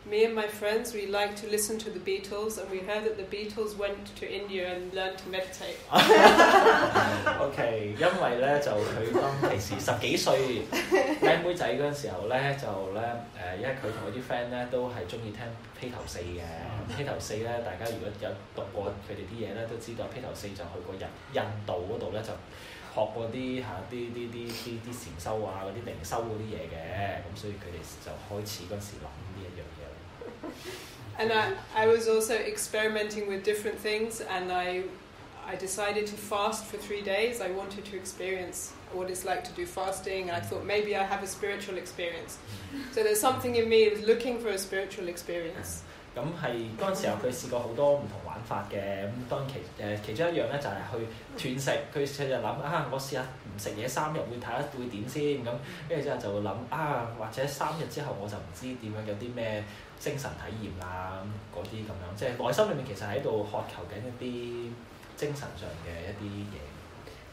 me and my friends, we liked to listen to the Beatles, and we heard that the Beatles went to India and learned to meditate. OK， 因為咧就佢當其時10幾歲靚妹仔嗰陣時候咧，就咧因為佢同佢啲 friend 咧都係中意聽披頭四嘅。披頭四咧，大家如果有讀過佢哋啲嘢咧，都知道披頭四就去過印度嗰度咧就學過啲啲禪修啊，嗰啲靈修嗰啲嘢嘅，咁所以佢哋就開始嗰陣時諗呢一樣嘢。And I was also experimenting with different things, and I decided to fast for 3 days. I wanted to experience what it's like to do fasting, and I thought maybe I have a spiritual experience. So there's something in me that was looking for a spiritual experience. 咁係嗰陣時候，佢試過好多唔同玩法嘅。咁當其中一樣咧就係去斷食。佢就諗我試下唔食嘢3日會睇下會點先咁。跟住之後就會諗或者3日之後我就唔知點樣有啲咩精神體驗啊嗰啲咁樣，即係內心裏面其實喺度渴求緊一啲精神上嘅一啲嘢。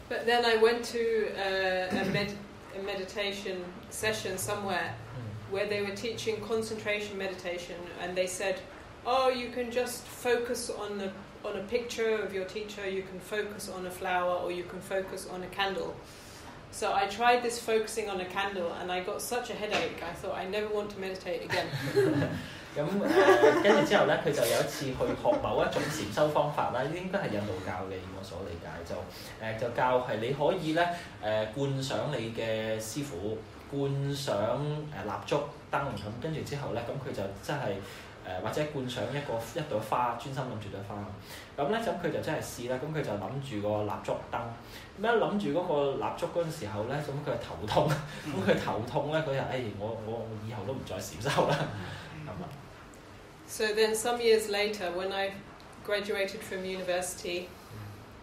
But then I went to a meditation session somewhere where they were teaching concentration meditation, and they said, you can just focus on on a picture of your teacher, you can focus on a flower, or you can focus on a candle. So I tried this focusing on a candle, and I got such a headache. I thought I never want to meditate again. 咁跟住之後咧，佢就有一次去學某一種禪修方法啦，應該係印度教嘅，以我所理解就教係你可以咧觀想你嘅師傅，觀想蠟燭燈咁，跟住之後咧，咁佢就真係或者觀想一朵花，專心諗住朵花咁咧，咁佢就真係試啦，咁佢就諗住個蠟燭燈，咁一諗住嗰個蠟燭嗰陣時候咧，咁佢就頭痛，咁佢頭痛咧，佢就我以後都唔再禪修啦，咁啊。So then some years later, when I graduated from university,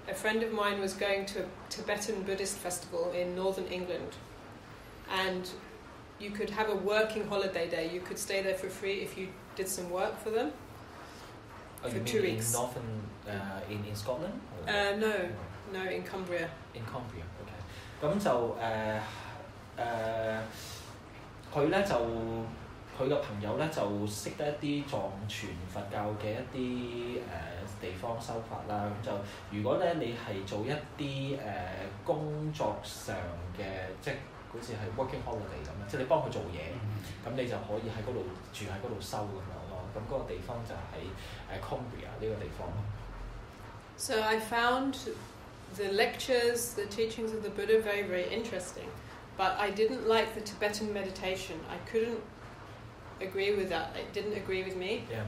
a friend of mine was going to a Tibetan Buddhist festival in northern England, and you could have a working holiday day. You could stay there for free if you did some work for them for 2 weeks. In northern, in Scotland? No, in Cumbria. In Cumbria, OK. 咁就佢咧就佢個朋友咧就識得一啲藏傳佛教嘅一啲地方修法啦。咁就如果咧你係做一啲工作上嘅，即係好似係 working holiday 咁樣，即係你幫佢做嘢，咁你就可以喺嗰度住喺嗰度修咁樣咯。咁嗰個地方就喺Cumbria 呢個地方。So I found the lectures, the teachings of the Buddha very, very interesting, but I didn't like the Tibetan meditation. I couldn't agree with that. It didn't agree with me. Yeah.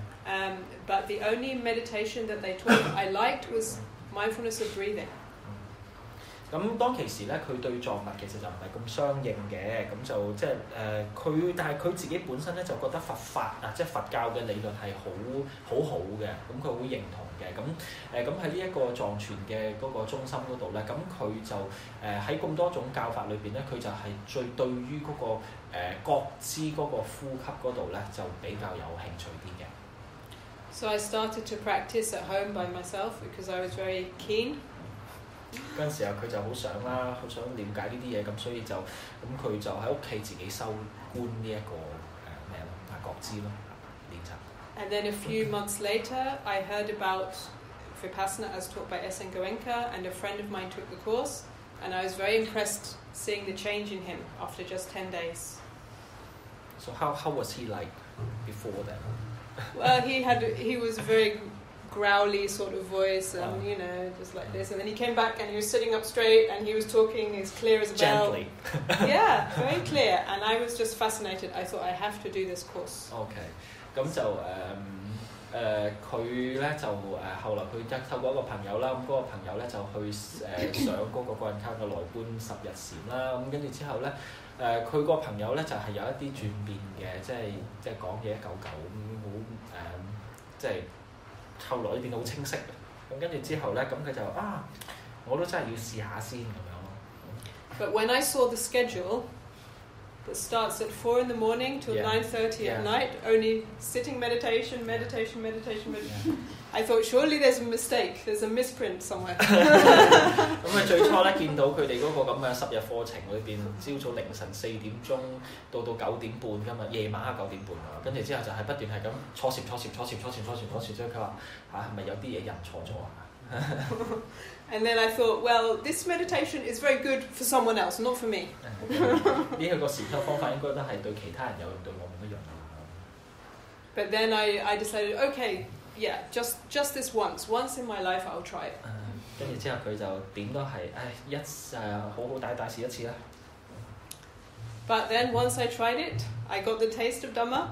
But the only meditation that they taught I liked was mindfulness of breathing. 咁當其時咧，佢對藏物其實就唔係咁相應嘅，咁就即係佢，但係佢自己本身咧就覺得佛法啊，即係佛教嘅理論係好嘅，咁佢好認同嘅，咁喺呢一個藏傳嘅嗰個中心嗰度咧，咁佢就喺咁多種教法裏邊咧，佢就係最對於嗰個覺知嗰個呼吸嗰度咧就比較有興趣啲嘅。So I started to practice at home by myself because I was very keen. 嗰陣時候佢就好想啦，好想了解呢啲嘢，咁所以就佢就喺屋企自己修觀呢一個咩咯覺知咯練習。And then a few months later, I heard about Vipassana as taught by S.N. Goenka, and a friend of mine took the course, and I was very impressed seeing the change in him after just 10 days. So how was he like before then? Well, he was very growly sort of voice, and you know, just like this, and then he came back and he was sitting up straight and he was talking as clear as a bell. Gently. Yeah, very clear, and I was just fascinated. I thought I have to do this course. OK， 咁就佢咧就後來佢透過一個朋友啦，咁嗰個朋友咧就去上嗰個個人卡嘅內觀10日禪啦，咁跟住之後咧佢個朋友咧就係有一啲轉變嘅，即係講嘢一嚿嚿咁好即係。後來變到好清晰嘅，咁跟住之後咧，咁佢就我都真係要試下先咁樣咯。But when I saw the schedule that starts at 4 in the morning till 9:30 at night, only sitting meditation, I thought surely there's a mistake, there's a misprint somewhere. 咁最初咧見到佢哋嗰個咁嘅10日課程裏邊，朝早凌晨4點鐘到9點半㗎嘛，夜晚9點半㗎，跟住之後就係不斷係咁初禪，之後佢話係咪有啲嘢印錯咗啊？ And then I thought, well, this meditation is very good for someone else, not for me. 呢個禪修方法應該都係對其他人有用，對我冇乜用。But then I decided, okay, yeah, just this once in my life I'll try it. 跟住之後佢就點都係好好大試一次啦。But then once I tried it, I got the taste of Dhamma,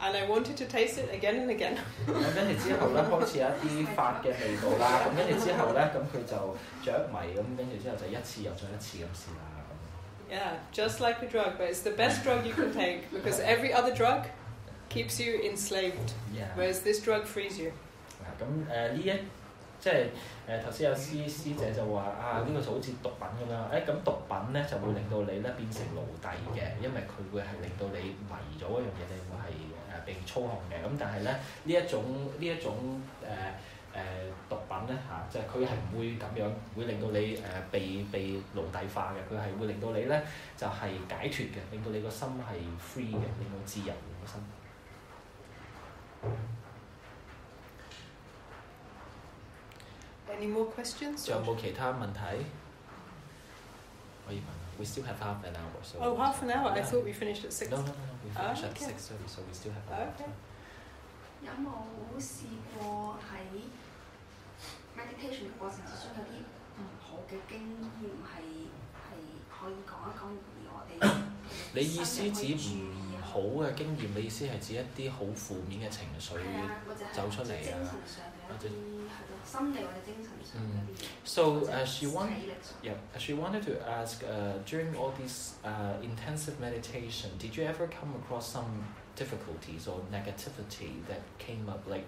and I wanted to taste it again and again. 咁跟住之後咧，開始有一啲法嘅味道啦。咁跟住之後咧，咁佢就着迷咁，跟住之後就一次又再一次咁試啦。Yeah, just like a drug, but it's the best drug you can take because every other drug keeps you enslaved, whereas this drug frees you. 咁即係頭先有師姐就話呢個就好似毒品咁樣，咁毒品咧就會令到你咧變成奴隸嘅，因為佢會係令到你迷咗嗰樣嘢，你會係被操控嘅。咁但係咧呢一種毒品咧即係佢係唔會咁樣，會令到你被奴隸化嘅，佢係會令到你咧就係解脫嘅，令到你個心係 free 嘅，令到自由嘅個心。Any more questions? 仲有冇其他問題？可以問。We still have half an hour. So oh, half an hour? I thought we finished at 6. No. We finished at okay. 6:30, so we still have an hour. Okay. 有冇試過喺 meditation 嘅過程之中有啲唔好嘅經驗係可以講一講，而我哋你意思指唔好嘅經驗，你意思係指一啲好負面嘅情緒走出嚟啊？或者心理或者精神上嗰啲嘢。So she wanted to ask during all these intensive meditation, did you ever come across some difficulties or negativity that came up, like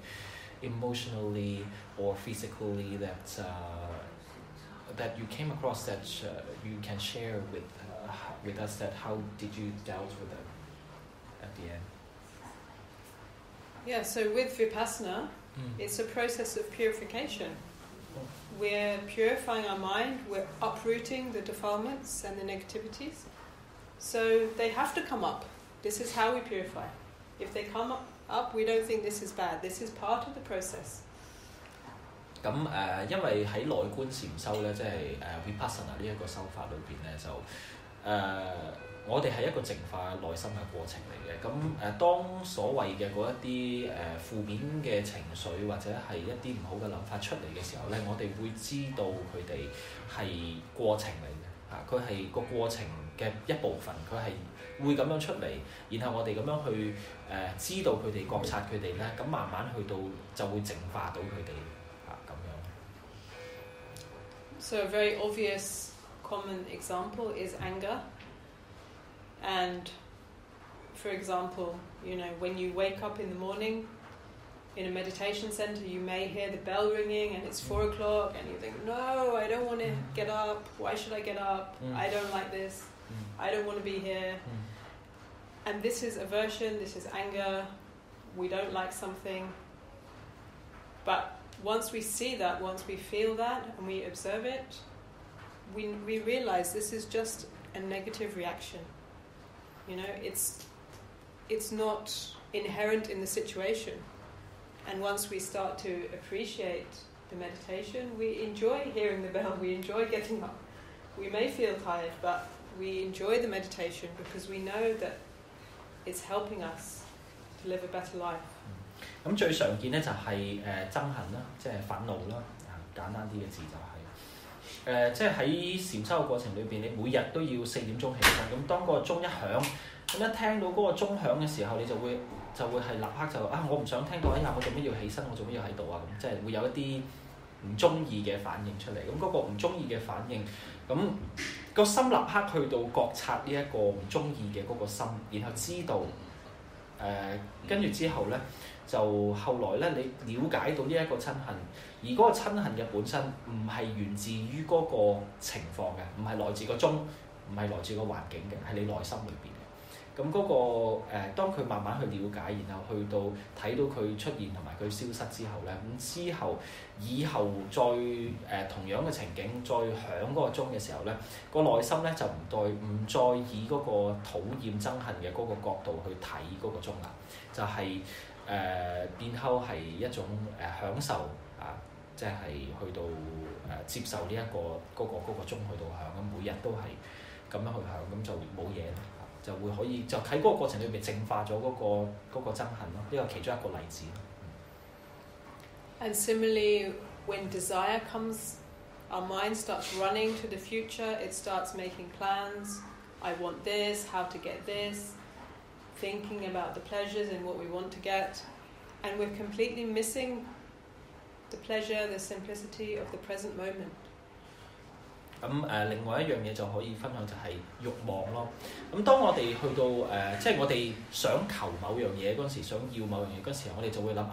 emotionally or physically, that you came across that you can share with us, that how did you dealt with them at the end? Yeah, so with Vipassana, it's a process of purification. We're purifying our mind, we're uprooting the defilements and the negativities. So they have to come up. This is how we purify. If they come up, we don't think this is bad. This is part of the process. 咁因為喺內觀禪修咧，即係Vipassana 呢一個修法裏邊咧，就我哋係一個淨化內心嘅過程嚟嘅。咁當所謂嘅嗰一啲負面嘅情緒或者係一啲唔好嘅諗法出嚟嘅時候咧，我哋會知道佢哋係過程嚟嘅嚇，佢係個過程嘅一部分，佢係會咁樣出嚟，然後我哋咁樣去知道佢哋、覺察佢哋咧，咁慢慢去到就會淨化到佢哋嚇咁樣。So a very obvious common example is anger. And for example, when you wake up in the morning in a meditation center, you may hear the bell ringing and it's 4 o'clock and you think, no, I don't want to get up. Why should I get up? I don't like this. I don't want to be here. And this is aversion, this is anger. We don't like something. But once we see that, once we feel that and we observe it, we realize this is just a negative reaction. It's not inherent in the situation. And once we start to appreciate the meditation, we enjoy hearing the bell, we enjoy getting up. We may feel tired, but we enjoy the meditation because we know that it's helping us to live a better life. 咁最常見咧就係憎恨啦，即係憤怒啦，簡單啲嘅字就係即係喺禪修嘅過程裏邊，你每日都要4點鐘起身。咁當個鐘一響，咁一聽到嗰個鐘響嘅時候，你就會係立刻就我唔想聽到，我做咩要起身？我做咩要喺度啊？咁即係會有一啲唔中意嘅反應出嚟。咁嗰個唔中意嘅反應，咁個心立刻去到覺察呢一個唔中意嘅嗰個心，然後知道跟住之後咧。就後來咧，你了解到呢一個憎恨，而嗰個憎恨嘅本身唔係源自於嗰個情況嘅，唔係來自個鐘，唔係來自個環境嘅，係你內心裏邊嘅。咁嗰個當佢慢慢去了解，然後去到睇到佢出現同埋佢消失之後咧，咁之後以後再同樣嘅情景再響嗰個鐘嘅時候咧，個內心咧就唔再以嗰個討厭憎恨嘅嗰個角度去睇嗰個鐘啦，就係、變後係一種享受啊，即係去到接受呢、嗰個鐘去到響，咁每日都係咁樣去響，咁就冇嘢啦，就會可以就喺嗰個過程裏面淨化咗嗰個憎恨咯，呢個其中一個例子。And similarly, when desire comes, our mind starts running to the future. It starts making plans. I want this. How to get this. Thinking about the pleasures and what we want to get, and we're completely missing the pleasure, the simplicity of the present moment. 咁另外一樣嘢就可以分享就係慾望咯。咁當我哋去到即係我哋想求某樣嘢嗰陣時，想要某樣嘢嗰陣時候，我哋就會諗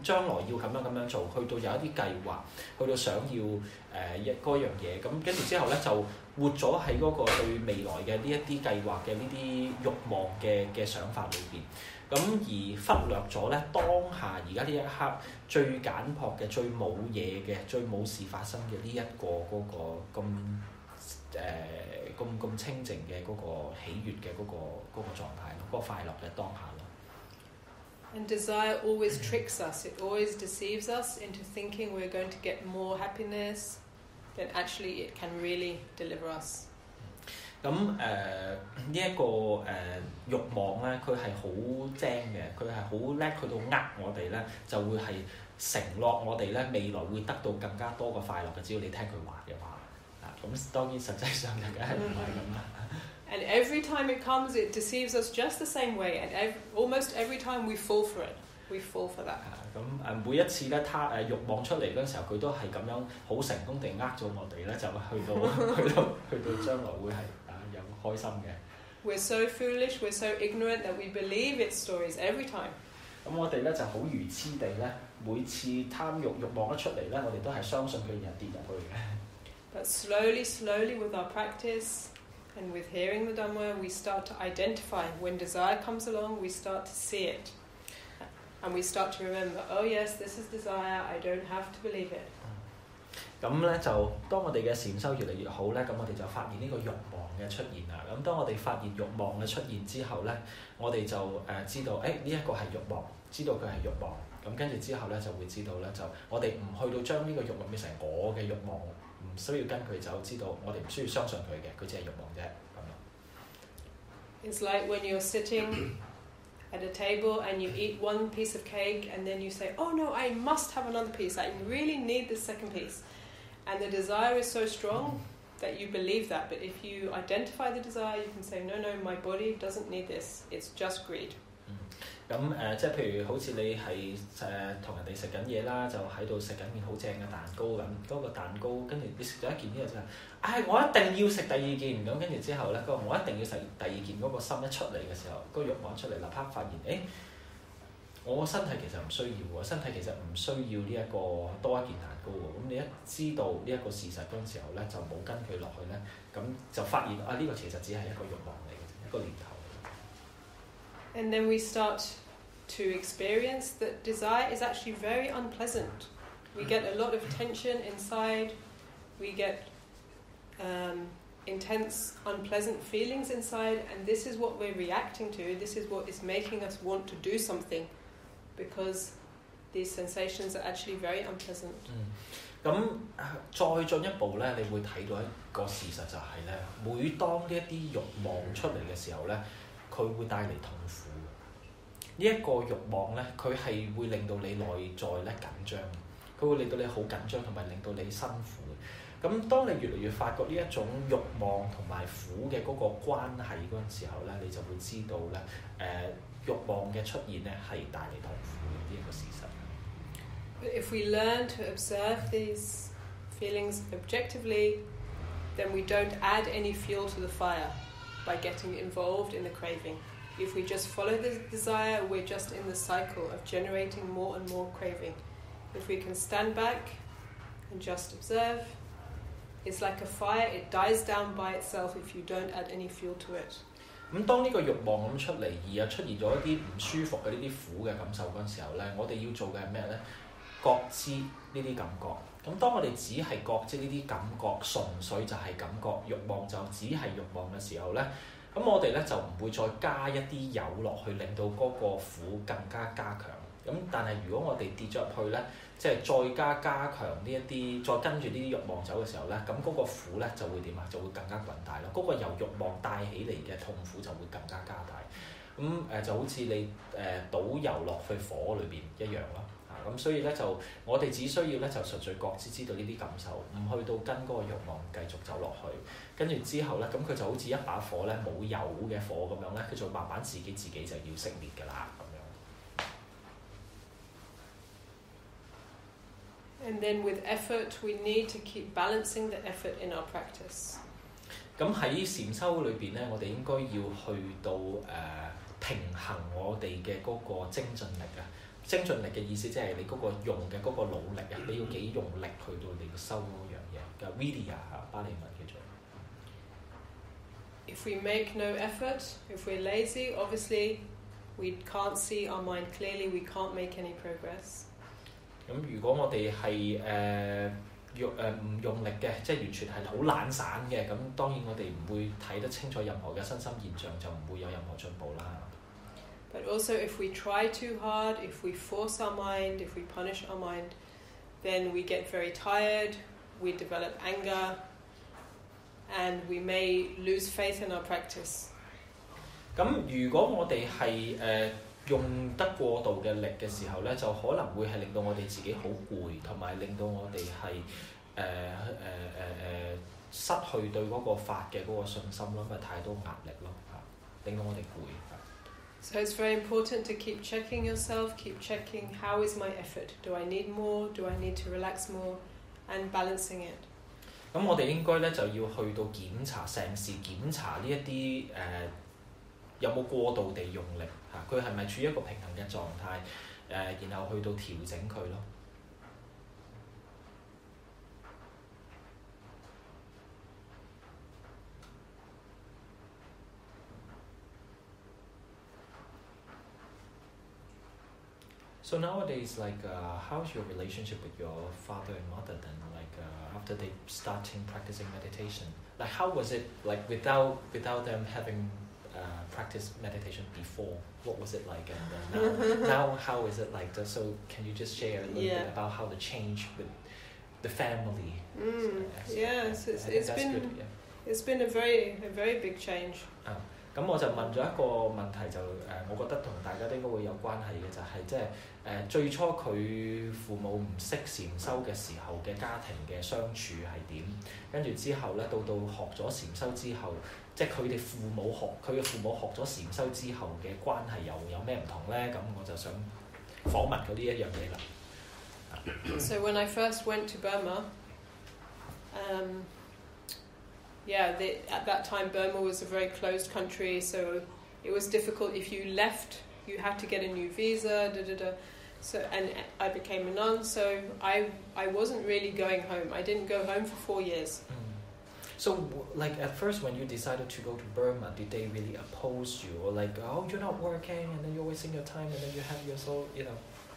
將來要咁樣做，去到有一啲計劃，去到想要嗰樣嘢，咁跟住之後咧就活咗喺嗰個對未來嘅呢一啲計劃嘅呢啲慾望嘅想法裏邊。咁而忽略咗咧當下而家呢一刻最簡樸嘅、最冇嘢嘅、最冇事發生嘅呢一個嗰個咁清靜嘅嗰個喜悅嘅嗰個狀態咯，嗰個快樂嘅當下咯。And desire always tricks us. It always deceives us into thinking we're going to get more happiness than actually it can really deliver us. 咁呢一個慾望咧，佢係好精嘅，佢係好叻去到我哋咧，就會係承諾我哋咧未來會得到更加多嘅快樂嘅，只要你聽佢話嘅話。咁當然實際上就梗係唔係咁啦。And every time it comes, it deceives us just the same way. And almost every time we fall for it, we fall for that. 咁每一次咧，慾望出嚟嗰陣時候，佢都係咁樣好成功地咗我哋咧，就去到將來會係有開心嘅。We're so foolish, we're so ignorant that we believe its stories every time. 咁我哋咧就好愚痴地咧，每次貪慾望一出嚟咧，我哋都係相信佢然後跌入去嘅。But slowly, with our practice and with hearing the Dhamma, we start to identify. When desire comes along, we start to see it. And we start to remember, oh yes, this is desire, I don't have to believe it. 咁咧就當我哋嘅禪修越嚟越好咧，咁我哋就發現呢個慾望嘅出現啦。咁當我哋發現慾望嘅出現之後咧，我哋就知道，呢一個係慾望，知道佢係慾望。咁跟住之後咧就會知道咧，就我哋唔去到將呢個慾望變成我嘅慾望。唔需要跟佢走，知道我哋唔需要相信佢嘅，佢只係慾望啫咁咯。It's like when you're sitting at a table and you eat one piece of cake and then you say, oh no, I must have another piece, I really need the second piece. And the desire is so strong that you believe that. But if you identify the desire, you can say, no, my body doesn't need this, it's just greed. 咁即係譬如好似你係同人哋食緊嘢啦，就喺度食緊件好正嘅蛋糕咁，嗰個蛋糕跟住你食咗一件之後就係，我一定要食第二件咁，跟住之後咧，我一定要食第二件嗰個心一出嚟嘅時候，嗰個慾望出嚟，立刻發現，我個身體其實唔需要喎，身體其實唔需要呢一個多一件蛋糕喎。咁你一知道呢一個事實嗰陣時候咧，就冇跟佢落去咧，咁就發現呢個其實只係一個慾望嚟嘅，一個念頭。And then we start to experience that desire is actually very unpleasant. We get a lot of tension inside, we get intense, unpleasant feelings inside, and this is what we're reacting to, this is what is making us want to do something, because these sensations are actually very unpleasant. 咁再進一步咧，你會睇到一個事實就係咧，每當呢一啲慾望出嚟嘅時候咧，佢會帶嚟痛苦。呢一個慾望咧，佢係會令到你內在咧緊張，佢會令到你好緊張，同埋令到你辛苦。咁當你越嚟越發覺呢一種慾望同埋苦嘅嗰個關係嗰陣時候咧，你就會知道咧，慾望嘅出現咧係帶嚟痛苦嘅呢一個事實。But if we learn to observe these feelings objectively, then we don't add any fuel to the fire by getting involved in the craving. If we just follow the desire, we're just in the cycle of generating more and more craving. If we can stand back and just observe, it's like a fire, it dies down by itself if you don't add any fuel to it. 咁當呢個慾望咁出嚟，而又出現咗一啲唔舒服嘅呢啲苦嘅感受嗰陣時候咧，我哋要做嘅係咩咧？覺知呢啲感覺。咁當我哋只係覺知呢啲感覺，純粹就係感覺，慾望就只係慾望嘅時候咧，咁我哋咧就唔會再加一啲油落去，令到嗰個苦更加加強。咁但係如果我哋跌咗入去咧，即係再加強呢一啲，再跟住呢啲慾望走嘅時候咧，咁嗰個苦咧就會點啊？就會更加滾大咯。嗰個由慾望帶起嚟嘅痛苦就會更加加大。咁就好似你倒油落去火裏邊一樣咯。咁所以咧就我哋只需要咧就純粹覺知到呢啲感受，唔去到跟嗰個慾望繼續走落去。跟住之後咧，咁佢就好似一把火咧冇油嘅火咁樣咧，佢就慢慢自己就要熄滅㗎啦咁樣。And then with effort, we need to keep balancing the effort in our practice. 咁喺禪修裏邊咧，我哋應該要去到平衡我哋嘅嗰個精進力啊！精進力嘅意思即係你嗰個用嘅嗰個努力啊，你要幾用力去到你修嗰樣嘢嘅 vidya 巴利文叫做。If we make no effort, if we're lazy, obviously we can't see our mind clearly, we can't make any progress. 咁如果我哋係唔用力嘅，即係完全係好懶散嘅，咁當然我哋唔會睇得清楚任何嘅身心現象，就唔會有任何進步啦。But also if we try too hard, if we force our mind, if we punish our mind, then we get very tired, we develop anger, and we may lose faith in our practice. 咁如果我哋係用得過度嘅力嘅時候咧，就可能會係令到我哋自己好攰，同埋令到我哋係失去對嗰個法嘅嗰個信心咯，因為太多壓力咯嚇，令到我哋攰。So it's very important to keep checking yourself, keep checking how is my effort. Do I need more? Do I need to relax more? And balancing it. 咁我哋應該咧就要去到檢查，成時檢查呢一啲有冇過度地用力嚇，佢係咪處於一個平衡嘅狀態然後去到調整佢咯。So nowadays, like, how's your relationship with your father and mother then? Like, after they starting practicing meditation, like, how was it like without them having practiced meditation before? What was it like, and now how is it like? So can you just share a little bit about how the change with the family? Yes, it's been a very big change. 咁我就問咗一個問題，就我覺得同大家都應該會有關係嘅，就係即係最初佢父母唔識禪修嘅時候嘅家庭嘅相處係點，跟住之後咧到學咗禪修之後，即係佢嘅父母學咗禪修之後嘅關係又有咩唔同咧？咁我就想訪問佢呢一樣嘢啦。So when I first went to Burma, at that time Burma was a very closed country, so it was difficult. If you left, you had to get a new visa. So and I became a nun, so I wasn't really going home. I didn't go home for 4 years. So, like at first, when you decided to go to Burma, did they really oppose you, or like, oh, you're not working, and then you're wasting your time, and then you have your soul,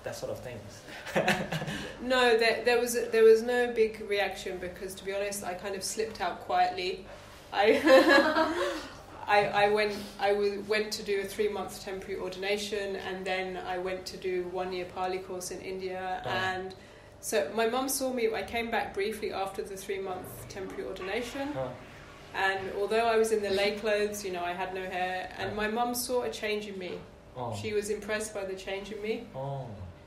that sort of things? No, there was no big reaction, because to be honest, I kind of slipped out quietly. I went to do a 3-month temporary ordination, and then I went to do 1-year Pali course in India, and so my mum saw me. I came back briefly after the 3-month temporary ordination, and although I was in the lay clothes, I had no hair, and my mum saw a change in me. She was impressed by the change in me.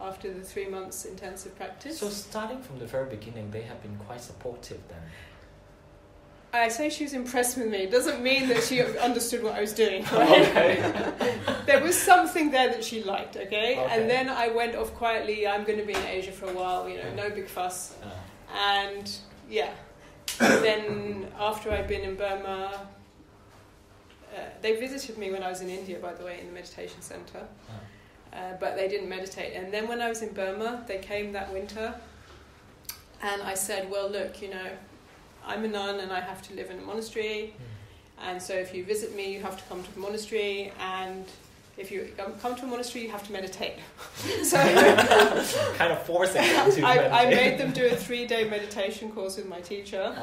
After the 3 months intensive practice. So starting from the very beginning, they have been quite supportive then? I say she was impressed with me. It doesn't mean that she understood what I was doing. Right? Okay. There was something there that she liked, okay? And then I went off quietly. I'm going to be in Asia for a while, no big fuss. And then after I'd been in Burma, they visited me when I was in India, by the way, in the meditation center. But they didn't meditate. And then when I was in Burma, they came that winter, and I said, well, look, I'm a nun and I have to live in a monastery, and so if you visit me, you have to come to the monastery, and if you come to a monastery, you have to meditate. So kind of forcing them to meditate. I made them do a 3-day meditation course with my teacher.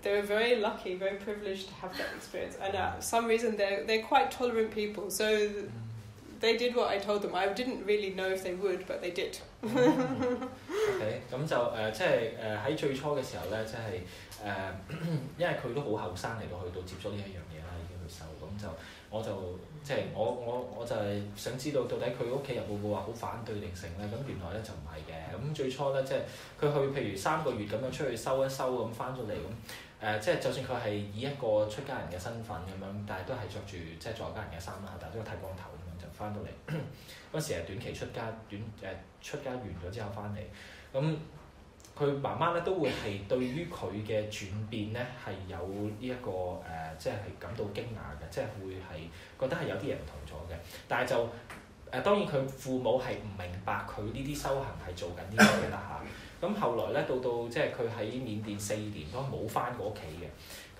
They were very lucky, very privileged to have that experience, and for some reason they're quite tolerant people, so they did what I told them. I didn't really know if they would, but they did. OK， 咁就即係喺最初嘅時候咧，即係因為佢都好後生嚟到去到接觸呢一樣嘢啦，已經去受，咁就我就即係我就係想知道到底佢屋企人會唔會話好反對定成咧？咁原來咧就唔係嘅。咁最初咧即係佢去譬如3個月咁樣出去收一收咁翻咗嚟咁。即係就算佢係以一個出家人嘅身份咁樣，但係都係着住即係在家人嘅衫啦，但係都係剃光頭咁樣就翻到嚟。嗰時係短期出家完咗之後翻嚟，咁佢媽媽咧都會係對於佢嘅轉變咧係有呢一個即係感到驚訝嘅，即係會係覺得係有啲嘢唔同咗嘅。但係就當然佢父母係唔明白佢呢啲修行係做緊呢啲嘢啦嚇。咁後來咧到即係佢喺緬甸4年都冇翻過屋企嘅。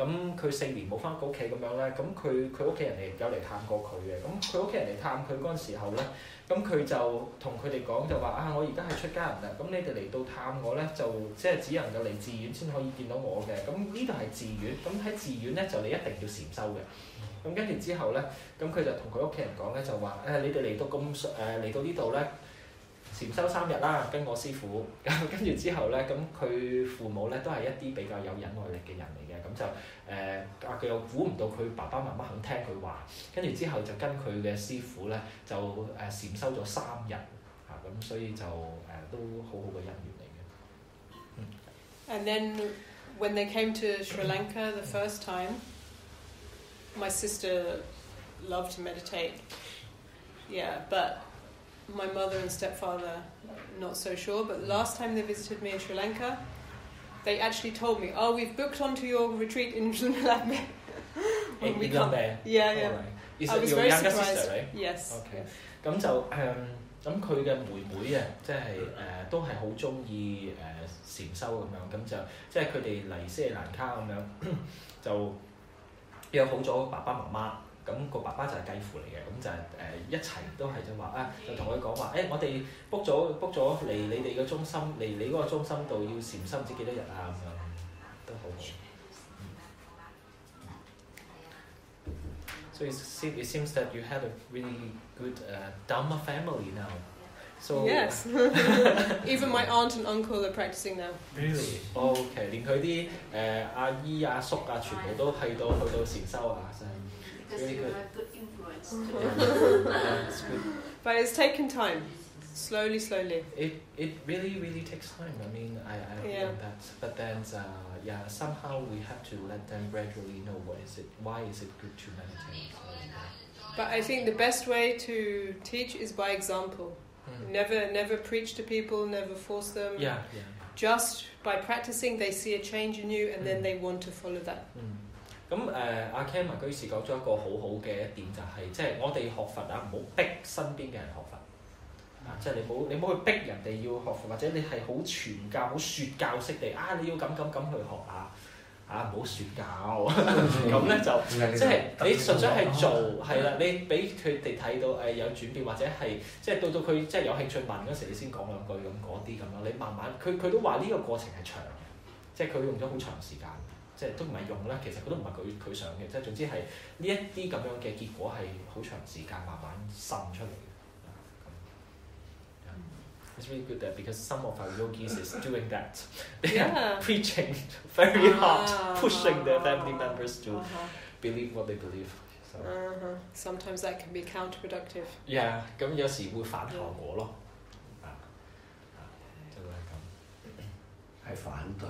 咁佢4年冇翻過屋企咁樣咧，咁佢屋企人有嚟探過佢嘅。咁佢屋企人嚟探佢嗰陣時候咧，咁佢就同佢哋講就話我而家係出家人啦，咁你哋嚟到探我咧就即係只能夠嚟寺院先可以見到我嘅。咁呢度係寺院，咁喺寺院咧就你一定要禪修嘅。咁跟住之後咧，咁佢就同佢屋企人講咧，就話你哋嚟到呢度咧，禪修3日啦，跟我師傅。咁跟住之後咧，咁佢父母咧都係一啲比較有忍耐力嘅人嚟嘅，咁就佢又估唔到佢爸爸媽媽肯聽佢話，跟住之後就跟佢嘅師傅咧就禪修咗3日，咁所以就都好好嘅姻緣嚟嘅。And then when they came to Sri Lanka the first time, my sister loved to meditate. Yeah, but my mother and stepfather, not so sure. But last time they visited me in Sri Lanka, they actually told me, "Oh, we've booked onto your retreat in Lambe." When we come there. Yeah, yeah. Is I it was your very younger surprised. sister, right? Yes. Okay. 咁就咁佢嘅妹妹啊，即係都係好中意禪修咁樣，咁就即係佢哋嚟斯里蘭卡咁樣就約好咗爸爸媽媽。咁個爸爸就係繼父嚟嘅，咁就係一齊都係就話就同佢講話，我哋 book 咗嚟你哋嘅中心，嚟你嗰個中心度要禪修唔知幾多日啊咁樣，都好好。So it seems that you had a really good Dhamma family now. So yes. Even my aunt and uncle are practicing now. Really? Okay. 連佢啲阿姨阿叔啊，全部都去到禪修啊，真係。Because you're a good influence. It's good. But it's taken time, slowly. It really takes time. I mean, I know that. But then, somehow we have to let them gradually know why is it good to meditate. But I think the best way to teach is by example. Never preach to people, never force them. Yeah. Just by practicing, they see a change in you, and then they want to follow that. 咁阿 Ken 埋居士講咗一個好好嘅一點，就係即係我哋學佛唔好逼身邊嘅人學佛，即係你唔好去逼人哋要學佛，或者你係好傳教、好説教式地你要咁去學唔好説教，咁咧就即係你純粹係做係啦，你俾佢哋睇到有轉變，或者係即係到佢即係有興趣問嗰時，你先講兩句咁嗰啲咁樣，你慢慢佢都話呢個過程係長嘅，即係佢用咗好長時間。即係都唔係用啦，其實佢都唔係佢想嘅，即係總之係呢一啲咁樣嘅結果係好長時間慢慢滲出嚟嘅。It's really good that because some of our yogis is doing that. They are preaching very hard, pushing their family members to believe what they believe. So. Sometimes that can be counterproductive. Yeah, 咁有時會反效果咯。就會係咁。係反對。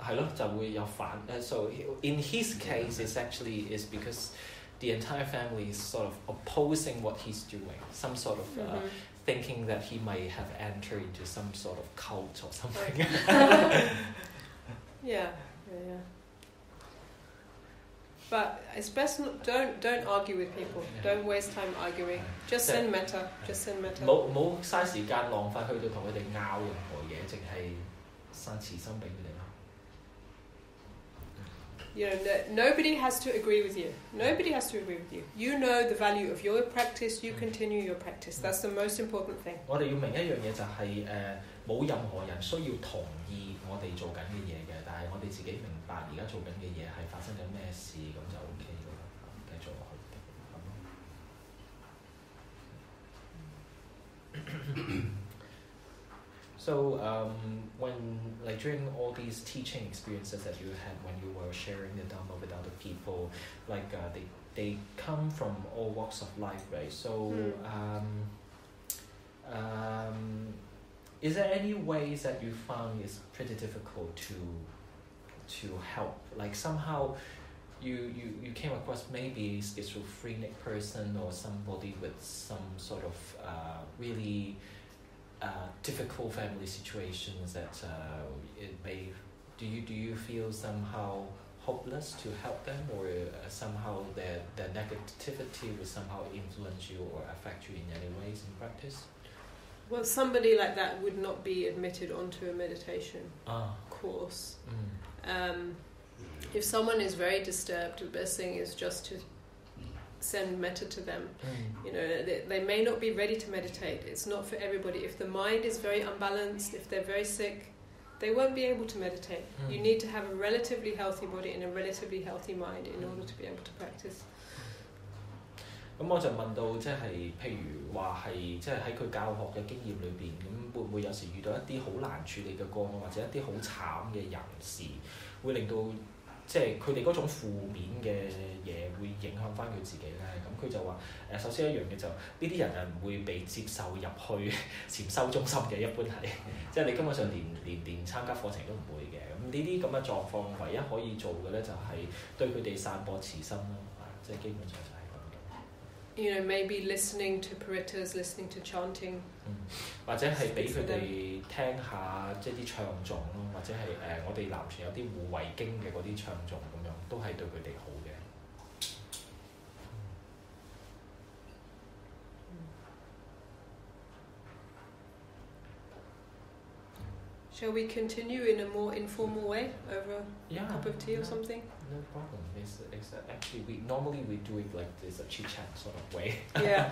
係咯，就會有反。So in his case, it's actually is because the entire family is sort of opposing what he's doing. Some sort of thinking that he might have entered into some sort of cult or something. Yeah. But it's best don't argue with people. Don't waste time arguing. Just send metta. Just send metta. 冇嘥時間浪費去到同佢哋拗任何嘢，淨係生慈心俾佢哋咯。You know, nobody has to agree with you. Nobody has to agree with you. You know the value of your practice. You continue your practice. That's the most important thing. 我哋要明一樣嘢就係冇任何人需要同意我哋做緊嘅嘢嘅，但係我哋自己明白而家做緊嘅嘢係發生緊咩事，咁就 OK 㗎啦，繼續落去。So when during all these teaching experiences that you had when you were sharing the Dhamma with other people, they come from all walks of life, right? So is there any ways that you found is pretty difficult to help? Like somehow you came across maybe a schizophrenic person or somebody with some sort of really difficult family situations that it may. Do you feel somehow hopeless to help them, or somehow their negativity will somehow influence you or affect you in any ways in practice? Well, somebody like that would not be admitted onto a meditation course. If someone is very disturbed, the best thing is just to send metta to them. You know, they may not be ready to meditate. It's not for everybody. If the mind is very unbalanced, if they're very sick, they won't be able to meditate. You need to have a relatively healthy body and a relatively healthy mind in order to be able to practice. 咁我就問到即係譬如話係即係喺佢教學嘅經驗裏邊，咁會唔會有時遇到一啲好難處理嘅個案，或者一啲好慘嘅人事，會令到即係佢哋嗰種負面嘅嘢會影響翻佢自己咧？咁佢就話首先一樣嘅就呢啲人係唔會被接受入去禪修中心嘅，一般係即係你根本上連參加課程都唔會嘅。咁呢啲咁嘅狀況，唯一可以做嘅咧就係對佢哋散播慈心咯，即係基本上就係咁嘅。You know, maybe listening to parittas, listening to chanting. 或者係俾佢哋聽下即係啲唱誦咯，或者係我哋南傳有啲護衛經嘅嗰啲唱誦咁樣，都係對佢哋好嘅。Shall we continue in a more informal way over a cup of tea or something? No problem. It's actually we normally do it like this a chit chat sort of way. Yeah.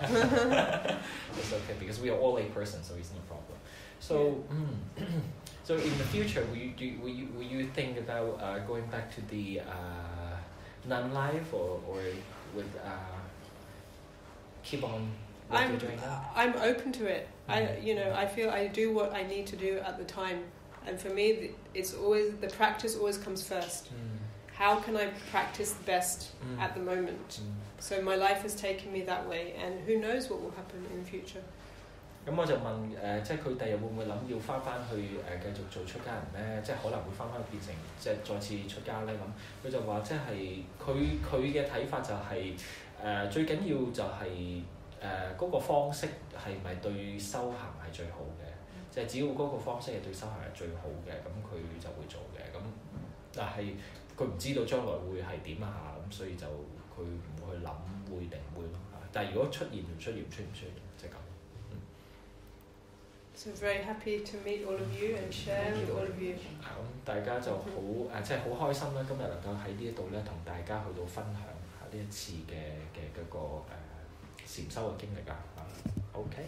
It's okay because we are all a person, so it's no problem. So, so in the future, will you think about going back to the nun life or with keep on what you're doing now? I'm open to it. I feel I do what I need to do at the time, and for me, it's always the practice always comes first. How can I practice the best at the moment? So my life has taken me that way, and who knows what will happen in the future. 咁我就問即係佢第日會唔會諗要翻去繼續做出家人咧？即係可能會翻去變成即係再次出家咧咁。佢就話即係佢嘅睇法就係最緊要就係嗰個方式係咪對修行係最好嘅？即係只要嗰個方式係對修行係最好嘅，咁佢就會做嘅。咁但係佢唔知道將來會係點啊，咁所以就佢唔會去諗會定唔會咯。但係如果出現就出現，出唔出現即係咁。So very happy to meet all of you and share with all of you. 咁大家就好即係好開心啦！今日能夠喺呢一度咧，同大家去到分享下呢一次嘅嗰個禪修嘅經歷啊。OK。